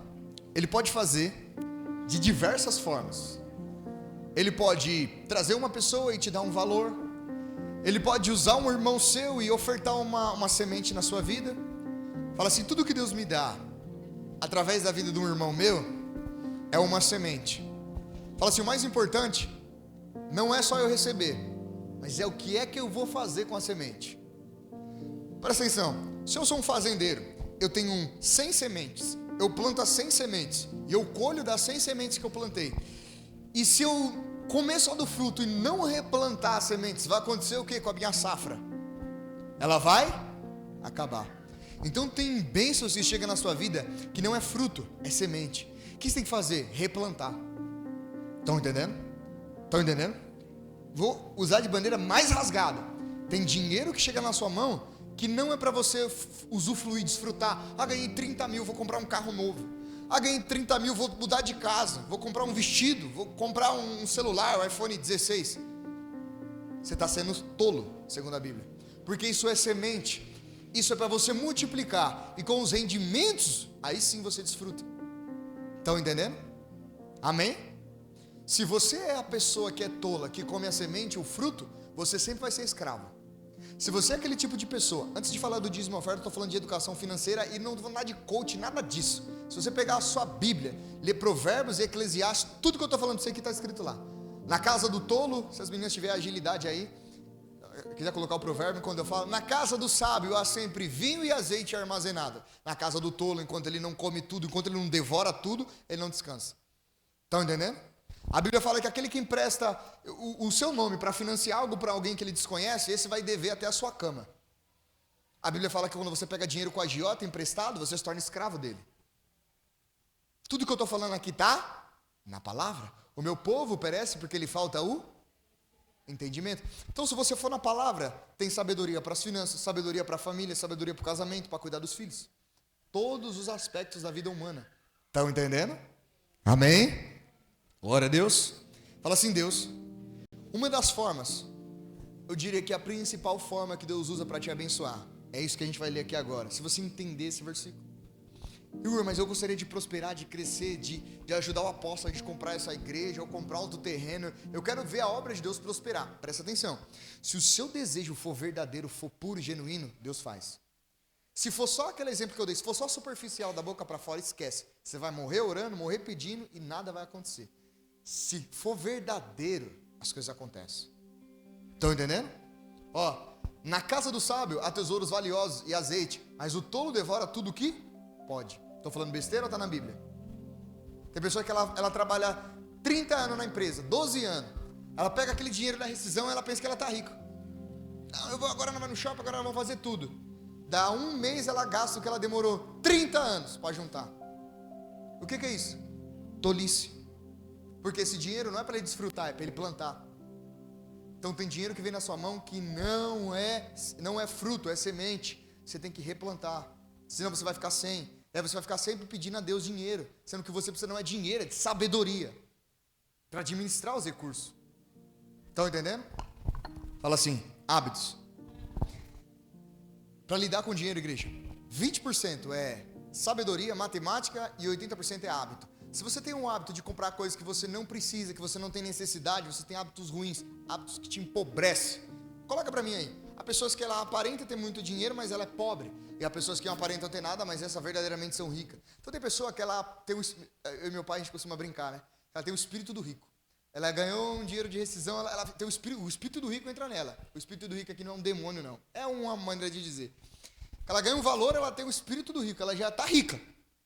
Ele pode fazer de diversas formas. Ele pode trazer uma pessoa e te dar um valor. Ele pode usar um irmão seu e ofertar uma semente na sua vida. Fala assim: tudo que Deus me dá através da vida de um irmão meu é uma semente. Fala assim: o mais importante não é só eu receber, mas é o que é que eu vou fazer com a semente. Presta atenção. Se eu sou um fazendeiro, eu tenho 100 sementes, eu planto as 100 sementes e eu colho das 100 sementes que eu plantei. E se eu comer só do fruto e não replantar as sementes, vai acontecer o que com a minha safra? Ela vai acabar. Então tem bênçãos que chegam na sua vida que não é fruto, é semente. O que você tem que fazer? Replantar. Estão entendendo? Estão entendendo? Vou usar de maneira mais rasgada. Tem dinheiro que chega na sua mão que não é para você usufruir, desfrutar. Ganhei 30 mil, vou comprar um carro novo. Ganhei 30 mil, vou mudar de casa, vou comprar um vestido, vou comprar um celular, o iPhone 16. Você está sendo tolo, segundo a Bíblia. Porque isso é semente. Isso é para você multiplicar. E com os rendimentos, aí sim você desfruta. Estão entendendo? Amém? Se você é a pessoa que é tola, que come a semente, o fruto, você sempre vai ser escravo. Se você é aquele tipo de pessoa, antes de falar do dízimo e oferta, eu estou falando de educação financeira e não estou falando nada de coach, nada disso. Se você pegar a sua Bíblia, ler Provérbios e Eclesiastes, tudo que eu estou falando para você aqui está escrito lá. Na casa do tolo, se as meninas tiverem agilidade aí, quiser colocar o provérbio, quando eu falo, na casa do sábio há sempre vinho e azeite armazenado. Na casa do tolo, enquanto ele não come tudo, enquanto ele não devora tudo, ele não descansa. Estão entendendo? A Bíblia fala que aquele que empresta o seu nome para financiar algo para alguém que ele desconhece, esse vai dever até a sua cama. A Bíblia fala que quando você pega dinheiro com agiota emprestado, você se torna escravo dele. Tudo que eu estou falando aqui está na palavra. O meu povo perece porque lhe falta o entendimento. Então, se você for na palavra, tem sabedoria para as finanças, sabedoria para a família, sabedoria para o casamento, para cuidar dos filhos. Todos os aspectos da vida humana. Estão entendendo? Amém? Glória a Deus. Fala assim, Deus, uma das formas, eu diria que a principal forma que Deus usa para te abençoar, é isso que a gente vai ler aqui agora. Se você entender esse versículo. Igor, mas eu gostaria de prosperar, de crescer, de ajudar o apóstolo a gente comprar essa igreja, ou comprar outro terreno. Eu quero ver a obra de Deus prosperar. Presta atenção. Se o seu desejo for verdadeiro, for puro e genuíno, Deus faz. Se for só aquele exemplo que eu dei, se for só superficial, da boca para fora, esquece. Você vai morrer orando, morrer pedindo e nada vai acontecer. Se for verdadeiro, as coisas acontecem. Estão entendendo? Na casa do sábio há tesouros valiosos e azeite, mas o tolo devora tudo que pode. Estou falando besteira ou está na Bíblia? Tem pessoa que ela trabalha 30 anos na empresa, 12 anos. Ela pega aquele dinheiro da rescisão e ela pensa que ela está rica. Não, agora não vai no shopping, agora ela vai fazer tudo. Dá um mês ela gasta o que ela demorou 30 anos para juntar. O que é isso? Tolice. Porque esse dinheiro não é para ele desfrutar, é para ele plantar. Então tem dinheiro que vem na sua mão que não é fruto, é semente. Você tem que replantar, senão você vai ficar sem. Aí você vai ficar sempre pedindo a Deus dinheiro, sendo que você precisa não é dinheiro, é de sabedoria para administrar os recursos. Estão entendendo? Fala assim, hábitos. Para lidar com dinheiro, igreja, 20% é sabedoria, matemática e 80% é hábito. Se você tem um hábito de comprar coisas que você não precisa, que você não tem necessidade, você tem hábitos ruins, hábitos que te empobrecem. Coloca para mim aí. Há pessoas que ela aparenta ter muito dinheiro, mas ela é pobre. E há pessoas que não aparentam ter nada, mas essa verdadeiramente são ricas. Então tem pessoa que ela tem eu e meu pai a gente costuma brincar, né? Ela tem o espírito do rico. Ela ganhou um dinheiro de rescisão, ela tem o espírito do rico entra nela. O espírito do rico aqui não é um demônio, não. É uma maneira de dizer. Ela ganha um valor, ela tem o espírito do rico. Ela já está rica.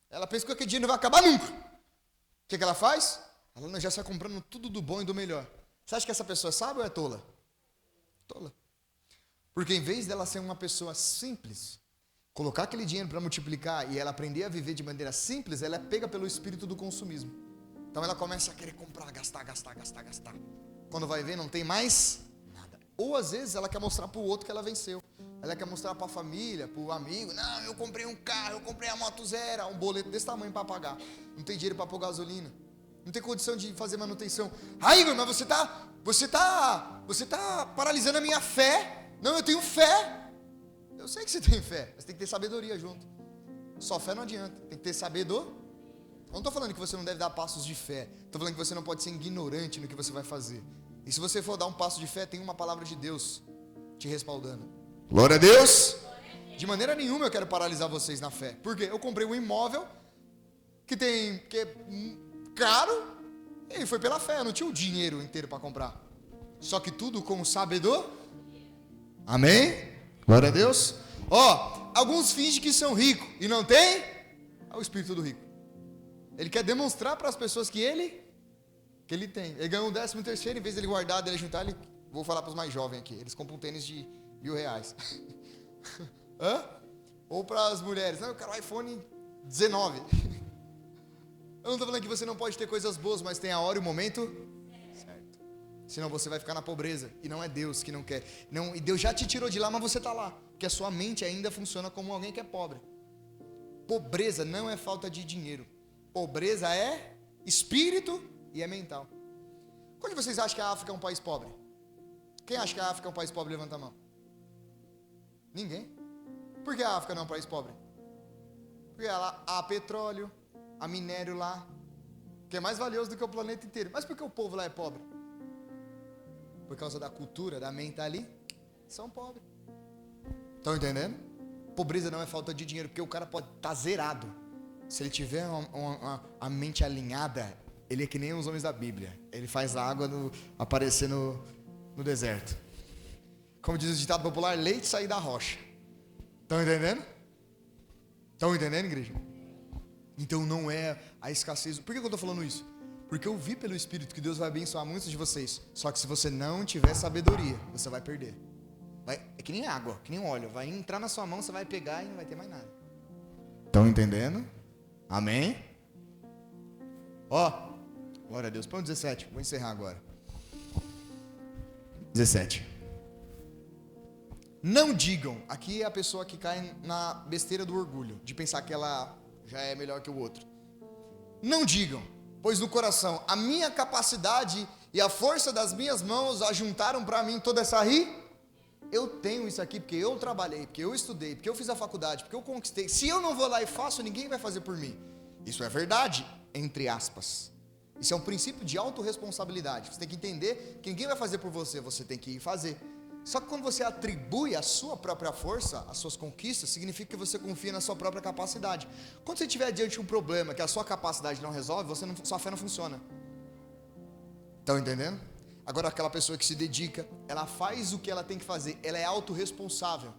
Ela pensa que aquele dinheiro não vai acabar nunca. O que ela faz? Ela já está comprando tudo do bom e do melhor. Você acha que essa pessoa sabe ou é tola? Tola. Porque em vez dela ser uma pessoa simples, colocar aquele dinheiro para multiplicar e ela aprender a viver de maneira simples, ela é pega pelo espírito do consumismo. Então ela começa a querer comprar, gastar. Quando vai ver, não tem mais nada. Ou às vezes ela quer mostrar para o outro que ela venceu. Ela quer mostrar para a família, para o amigo. Não, eu comprei um carro, eu comprei a moto zero, um boleto desse tamanho para pagar. Não tem dinheiro para pôr gasolina. Não tem condição de fazer manutenção. Igor, mas você tá paralisando a minha fé. Não, eu tenho fé. Eu sei que você tem fé, mas tem que ter sabedoria junto. Só fé não adianta, tem que ter sabedoria. Eu não estou falando que você não deve dar passos de fé. Estou falando que você não pode ser ignorante no que você vai fazer. E se você for dar um passo de fé, tem uma palavra de Deus te respaldando. Glória a Deus. De maneira nenhuma eu quero paralisar vocês na fé. Por quê? Eu comprei um imóvel que é caro e foi pela fé. Eu não tinha o dinheiro inteiro para comprar. Só que tudo com sabedoria. Amém? Glória a Deus. Alguns fingem que são ricos e não tem. É o espírito do rico. Ele quer demonstrar para as pessoas que ele Que ele tem. Ele ganhou um 13º, em vez dele guardar, dele juntar, ele... Vou falar para os mais jovens aqui. Eles compram um tênis de R$1.000. Hã? Ou para as mulheres. Não, eu quero um iPhone 19. Eu não estou falando que você não pode ter coisas boas, mas tem a hora e o momento certo. Senão você vai ficar na pobreza. E não é Deus que não quer. Não, e Deus já te tirou de lá, mas você está lá. Porque a sua mente ainda funciona como alguém que é pobre. Pobreza não é falta de dinheiro. Pobreza é espírito e é mental. Quando vocês acham que a África é um país pobre? Quem acha que a África é um país pobre? Levanta a mão. Ninguém. Por que a África não é um país pobre? Porque lá há petróleo, há minério lá, que é mais valioso do que o planeta inteiro. Mas por que o povo lá é pobre? Por causa da cultura, da mente ali, são pobres. Estão entendendo? Pobreza não é falta de dinheiro, porque o cara pode estar zerado. Se ele tiver a mente alinhada, ele é que nem os homens da Bíblia. Ele faz a água aparecer no deserto. Como diz o ditado popular, leite sair da rocha. Estão entendendo? Estão entendendo, igreja? Então não é a escassez. Por que eu estou falando isso? Porque eu vi pelo Espírito que Deus vai abençoar muitos de vocês. Só que se você não tiver sabedoria, você vai perder. É que nem água, que nem óleo. Vai entrar na sua mão, você vai pegar e não vai ter mais nada. Estão entendendo? Amém? Ó, glória a Deus. Põe o 17, vou encerrar agora. 17. Não digam, aqui é a pessoa que cai na besteira do orgulho, de pensar que ela já é melhor que o outro. Não digam, pois no coração a minha capacidade e a força das minhas mãos ajuntaram para mim toda essa eu tenho isso aqui porque eu trabalhei, porque eu estudei, porque eu fiz a faculdade, porque eu conquistei. Se eu não vou lá e faço, ninguém vai fazer por mim. Isso é verdade, entre aspas. Isso é um princípio de autorresponsabilidade. Você tem que entender que ninguém vai fazer por você, você tem que ir fazer. Só que quando você atribui a sua própria força, as suas conquistas, significa que você confia na sua própria capacidade. Quando você estiver diante de um problema que a sua capacidade não resolve, sua fé não funciona. Estão entendendo? Agora aquela pessoa que se dedica, ela faz o que ela tem que fazer, ela é autorresponsável.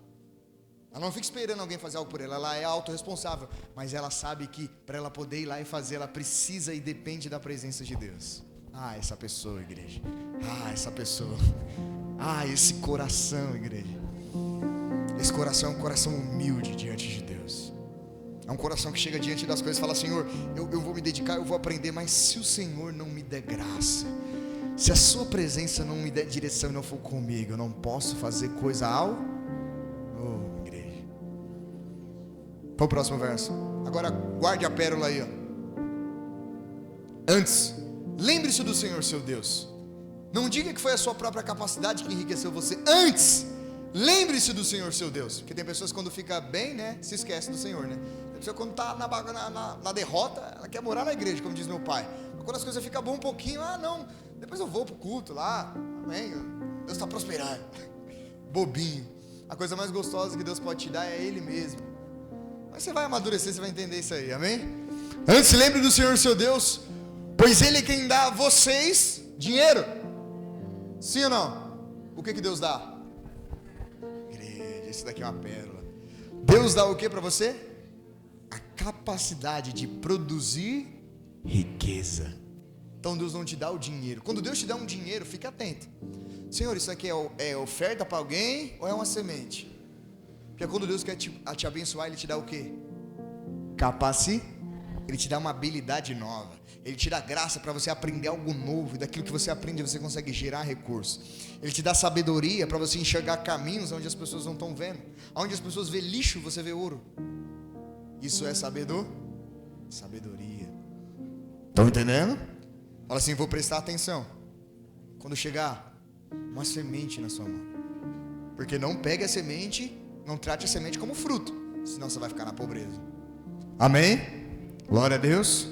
Ela não fica esperando alguém fazer algo por ela é autorresponsável. Mas ela sabe que para ela poder ir lá e fazer, ela precisa e depende da presença de Deus. Ah, essa pessoa, igreja. Ah, essa pessoa. Ah, esse coração, igreja. Esse coração é um coração humilde diante de Deus. É um coração que chega diante das coisas e fala: Senhor, eu vou me dedicar, eu vou aprender, mas se o Senhor não me der graça, se a sua presença não me der direção e não for comigo, eu não posso fazer coisa igreja. Para o próximo verso. Agora guarde a pérola aí, ó. Antes, lembre-se do Senhor seu Deus. Não diga que foi a sua própria capacidade que enriqueceu você. Antes, lembre-se do Senhor seu Deus. Porque tem pessoas que quando fica bem, né, se esquece do Senhor, né? Tem pessoa que quando está na derrota, ela quer morar na igreja, como diz meu pai. Mas quando as coisas ficam bom um pouquinho, não, depois eu vou pro culto lá, amém, Deus está prosperando. Bobinho. A coisa mais gostosa que Deus pode te dar é Ele mesmo. Mas você vai amadurecer, você vai entender isso aí, amém? Antes, lembre do Senhor seu Deus, pois Ele é quem dá a vocês dinheiro. Sim ou não? O que Deus dá? Igreja, isso daqui é uma pérola. Deus dá o que para você? A capacidade de produzir riqueza. Então Deus não te dá o dinheiro. Quando Deus te dá um dinheiro, fique atento. Senhor, isso aqui é oferta para alguém ou é uma semente? Porque quando Deus quer te abençoar, Ele te dá o que? Ele te dá uma habilidade nova. Ele te dá graça para você aprender algo novo. E daquilo que você aprende, você consegue gerar recursos. Ele te dá sabedoria para você enxergar caminhos onde as pessoas não estão vendo. Onde as pessoas vê lixo, você vê ouro. Isso é sabedoria. Estão entendendo? Fala assim: vou prestar atenção quando chegar uma semente na sua mão. Porque não pegue a semente, não trate a semente como fruto, senão você vai ficar na pobreza. Amém? Glória a Deus.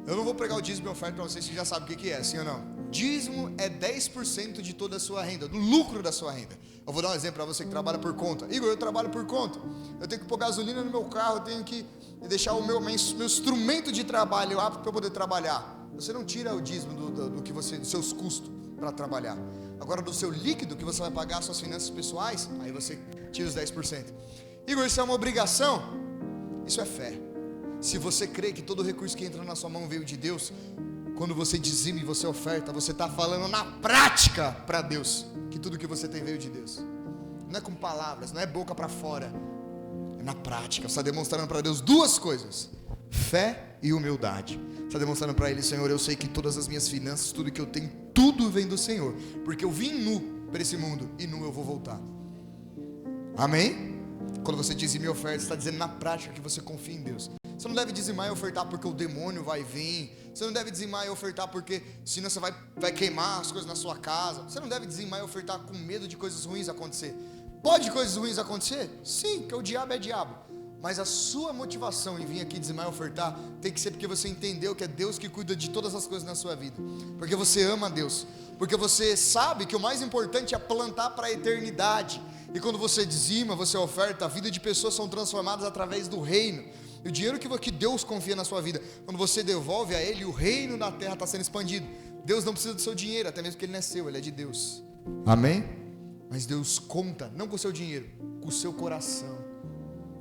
Eu não vou pregar o dízimo e oferta para vocês que já sabem o que é, sim ou não? Dízimo é 10% de toda a sua renda, do lucro da sua renda. Eu vou dar um exemplo para você que trabalha por conta. Igor, eu trabalho por conta. Eu tenho que pôr gasolina no meu carro, eu tenho que deixar o meu instrumento de trabalho apto para eu poder trabalhar. Você não tira o dízimo dos seus custos para trabalhar. Agora, do seu líquido que você vai pagar as suas finanças pessoais, aí você tira os 10%. Igor, isso é uma obrigação? Isso é fé. Se você crê que todo recurso que entra na sua mão veio de Deus, Quando você dizima e você oferta, você está falando na prática para Deus que tudo que você tem veio de Deus. Não é com palavras, não é boca para fora, é na prática. Você está demonstrando para Deus duas coisas: fé e humildade. Você está demonstrando para Ele: Senhor, eu sei que todas as minhas finanças, tudo que eu tenho, tudo vem do Senhor, porque eu vim nu para esse mundo e nu eu vou voltar. Amém? Quando você dizima e oferta, você está dizendo na prática que você confia em Deus. Você não deve dizimar e ofertar porque o demônio vai vir. Você não deve dizimar e ofertar porque senão você vai queimar as coisas na sua casa. Você não deve dizimar e ofertar com medo de coisas ruins acontecer. Pode coisas ruins acontecer? Sim, porque o diabo é diabo. Mas a sua motivação em vir aqui dizimar e ofertar tem que ser porque você entendeu que é Deus que cuida de todas as coisas na sua vida. Porque você ama Deus. Porque você sabe que o mais importante é plantar para a eternidade. E quando você dizima, você oferta, a vida de pessoas são transformadas através do reino. E o dinheiro que Deus confia na sua vida, quando você devolve a Ele, o reino da terra está sendo expandido. Deus não precisa do seu dinheiro, até mesmo porque Ele não é seu, Ele é de Deus. Amém? Mas Deus conta, não com o seu dinheiro, com o seu coração.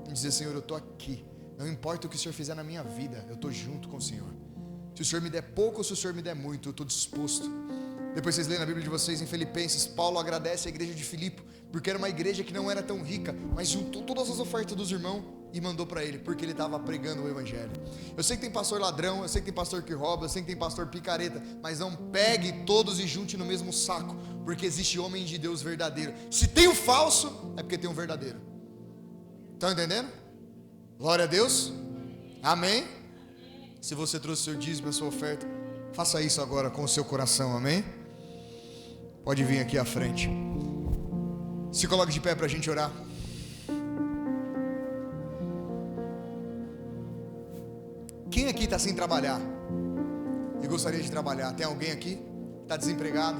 E dizer: Senhor, eu estou aqui. Não importa o que o Senhor fizer na minha vida, eu estou junto com o Senhor. Se o Senhor me der pouco ou se o Senhor me der muito, eu estou disposto. Depois vocês leem na Bíblia de vocês, em Filipenses, Paulo agradece a igreja de Filipe, porque era uma igreja que não era tão rica, mas juntou todas as ofertas dos irmãos e mandou para ele, porque ele estava pregando o evangelho. Eu sei que tem pastor ladrão, eu sei que tem pastor que rouba, eu sei que tem pastor picareta, mas não pegue todos e junte no mesmo saco, porque existe homem de Deus verdadeiro. Se tem o falso, é porque tem um verdadeiro. Estão entendendo? Glória a Deus. Amém? Se você trouxe seu dízimo, a sua oferta, faça isso agora com o seu coração. Amém? Pode vir aqui à frente. Se coloque de pé para a gente orar. Quem aqui está sem trabalhar e gostaria de trabalhar? Tem alguém aqui? Está desempregado?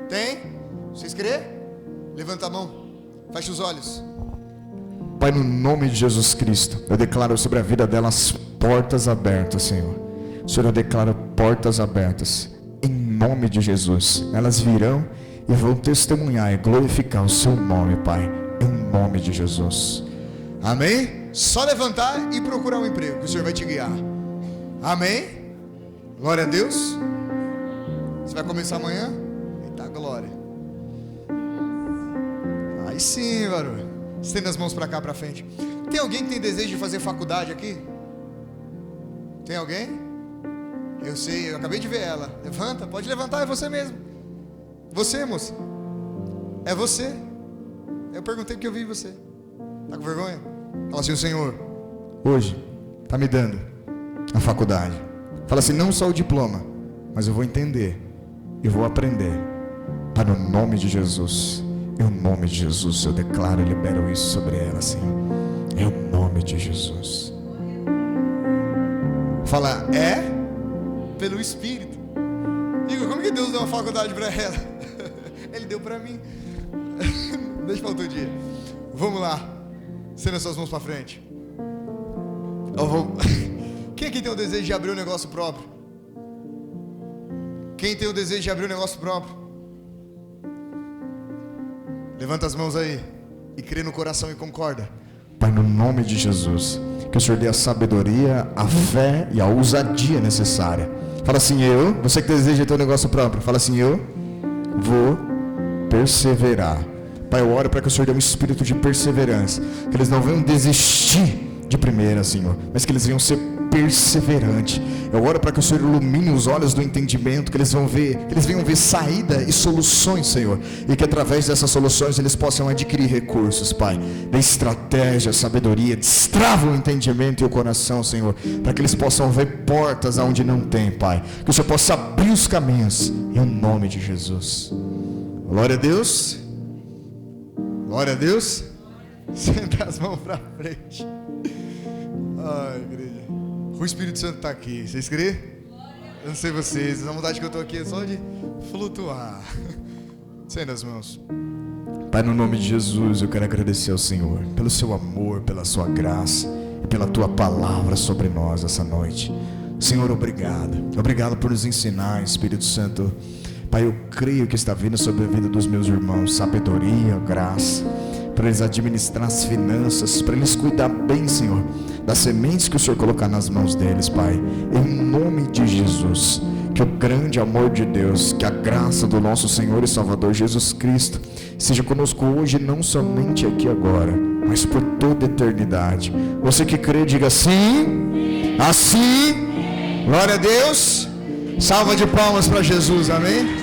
Tem? Vocês crê? Levanta a mão. Feche os olhos. Pai, no nome de Jesus Cristo, eu declaro sobre a vida delas portas abertas, Senhor. Senhor, eu declaro portas abertas. Em nome de Jesus. Elas virão e vão testemunhar e glorificar o seu nome, Pai. Em nome de Jesus. Amém? Só levantar e procurar um emprego, que o Senhor vai te guiar. Amém? Glória a Deus. Você vai começar amanhã? Eita glória. Aí sim, barulho. Estenda as mãos para cá, para frente. Tem alguém que tem desejo de fazer faculdade aqui? Tem alguém? Eu sei, eu acabei de ver ela. Levanta, pode levantar, é você mesmo. Você, moça. É você. Eu perguntei porque eu vi você. Tá com vergonha? Fala assim: o Senhor hoje tá me dando a faculdade. Fala assim: não só o diploma, mas eu vou entender e vou aprender. Para o nome de Jesus. Em nome de Jesus eu declaro e libero isso sobre ela, Senhor. Em nome de Jesus. Fala: é pelo Espírito. Igor, como que Deus deu uma faculdade para ela? Ele deu para mim. Deixa para outro dia. Vamos lá. Estenda suas mãos para frente. Quem aqui tem o desejo de abrir um negócio próprio? Quem tem o desejo de abrir um negócio próprio? Levanta as mãos aí e crê no coração e concorda. Pai, no nome de Jesus, que o Senhor dê a sabedoria, a fé e a ousadia necessária. Fala assim: você que deseja ter um negócio próprio, fala assim: eu vou perseverar. Pai, eu oro para que o Senhor dê um espírito de perseverança, que eles não venham desistir de primeira, Senhor, mas que eles venham ser perseverantes. Eu oro para que o Senhor ilumine os olhos do entendimento, que eles venham ver saída e soluções, Senhor, e que através dessas soluções eles possam adquirir recursos, Pai. Dê estratégia, sabedoria, destrava o entendimento e o coração, Senhor, para que eles possam ver portas aonde não tem, Pai. Que o Senhor possa abrir os caminhos, em nome de Jesus. Glória a Deus. Glória a Deus. Senta as mãos para frente. Ai, igreja. O Espírito Santo está aqui. Vocês crêem? Eu não sei vocês. A vontade que eu estou aqui é só de flutuar. Senta as mãos. Pai, no nome de Jesus, eu quero agradecer ao Senhor pelo seu amor, pela sua graça e pela tua palavra sobre nós essa noite. Senhor, obrigado. Obrigado por nos ensinar, Espírito Santo. Pai, eu creio que está vindo sobre a vida dos meus irmãos sabedoria, graça, para eles administrar as finanças, para eles cuidar bem, Senhor, das sementes que o Senhor colocar nas mãos deles, Pai. Em nome de Jesus, que Que o grande amor de Deus, que a graça do nosso Senhor e Salvador Jesus Cristo seja conosco hoje, não somente aqui agora, mas por toda a eternidade. Você que crê, diga sim. Assim. Glória a Deus. Salva de palmas para Jesus, amém?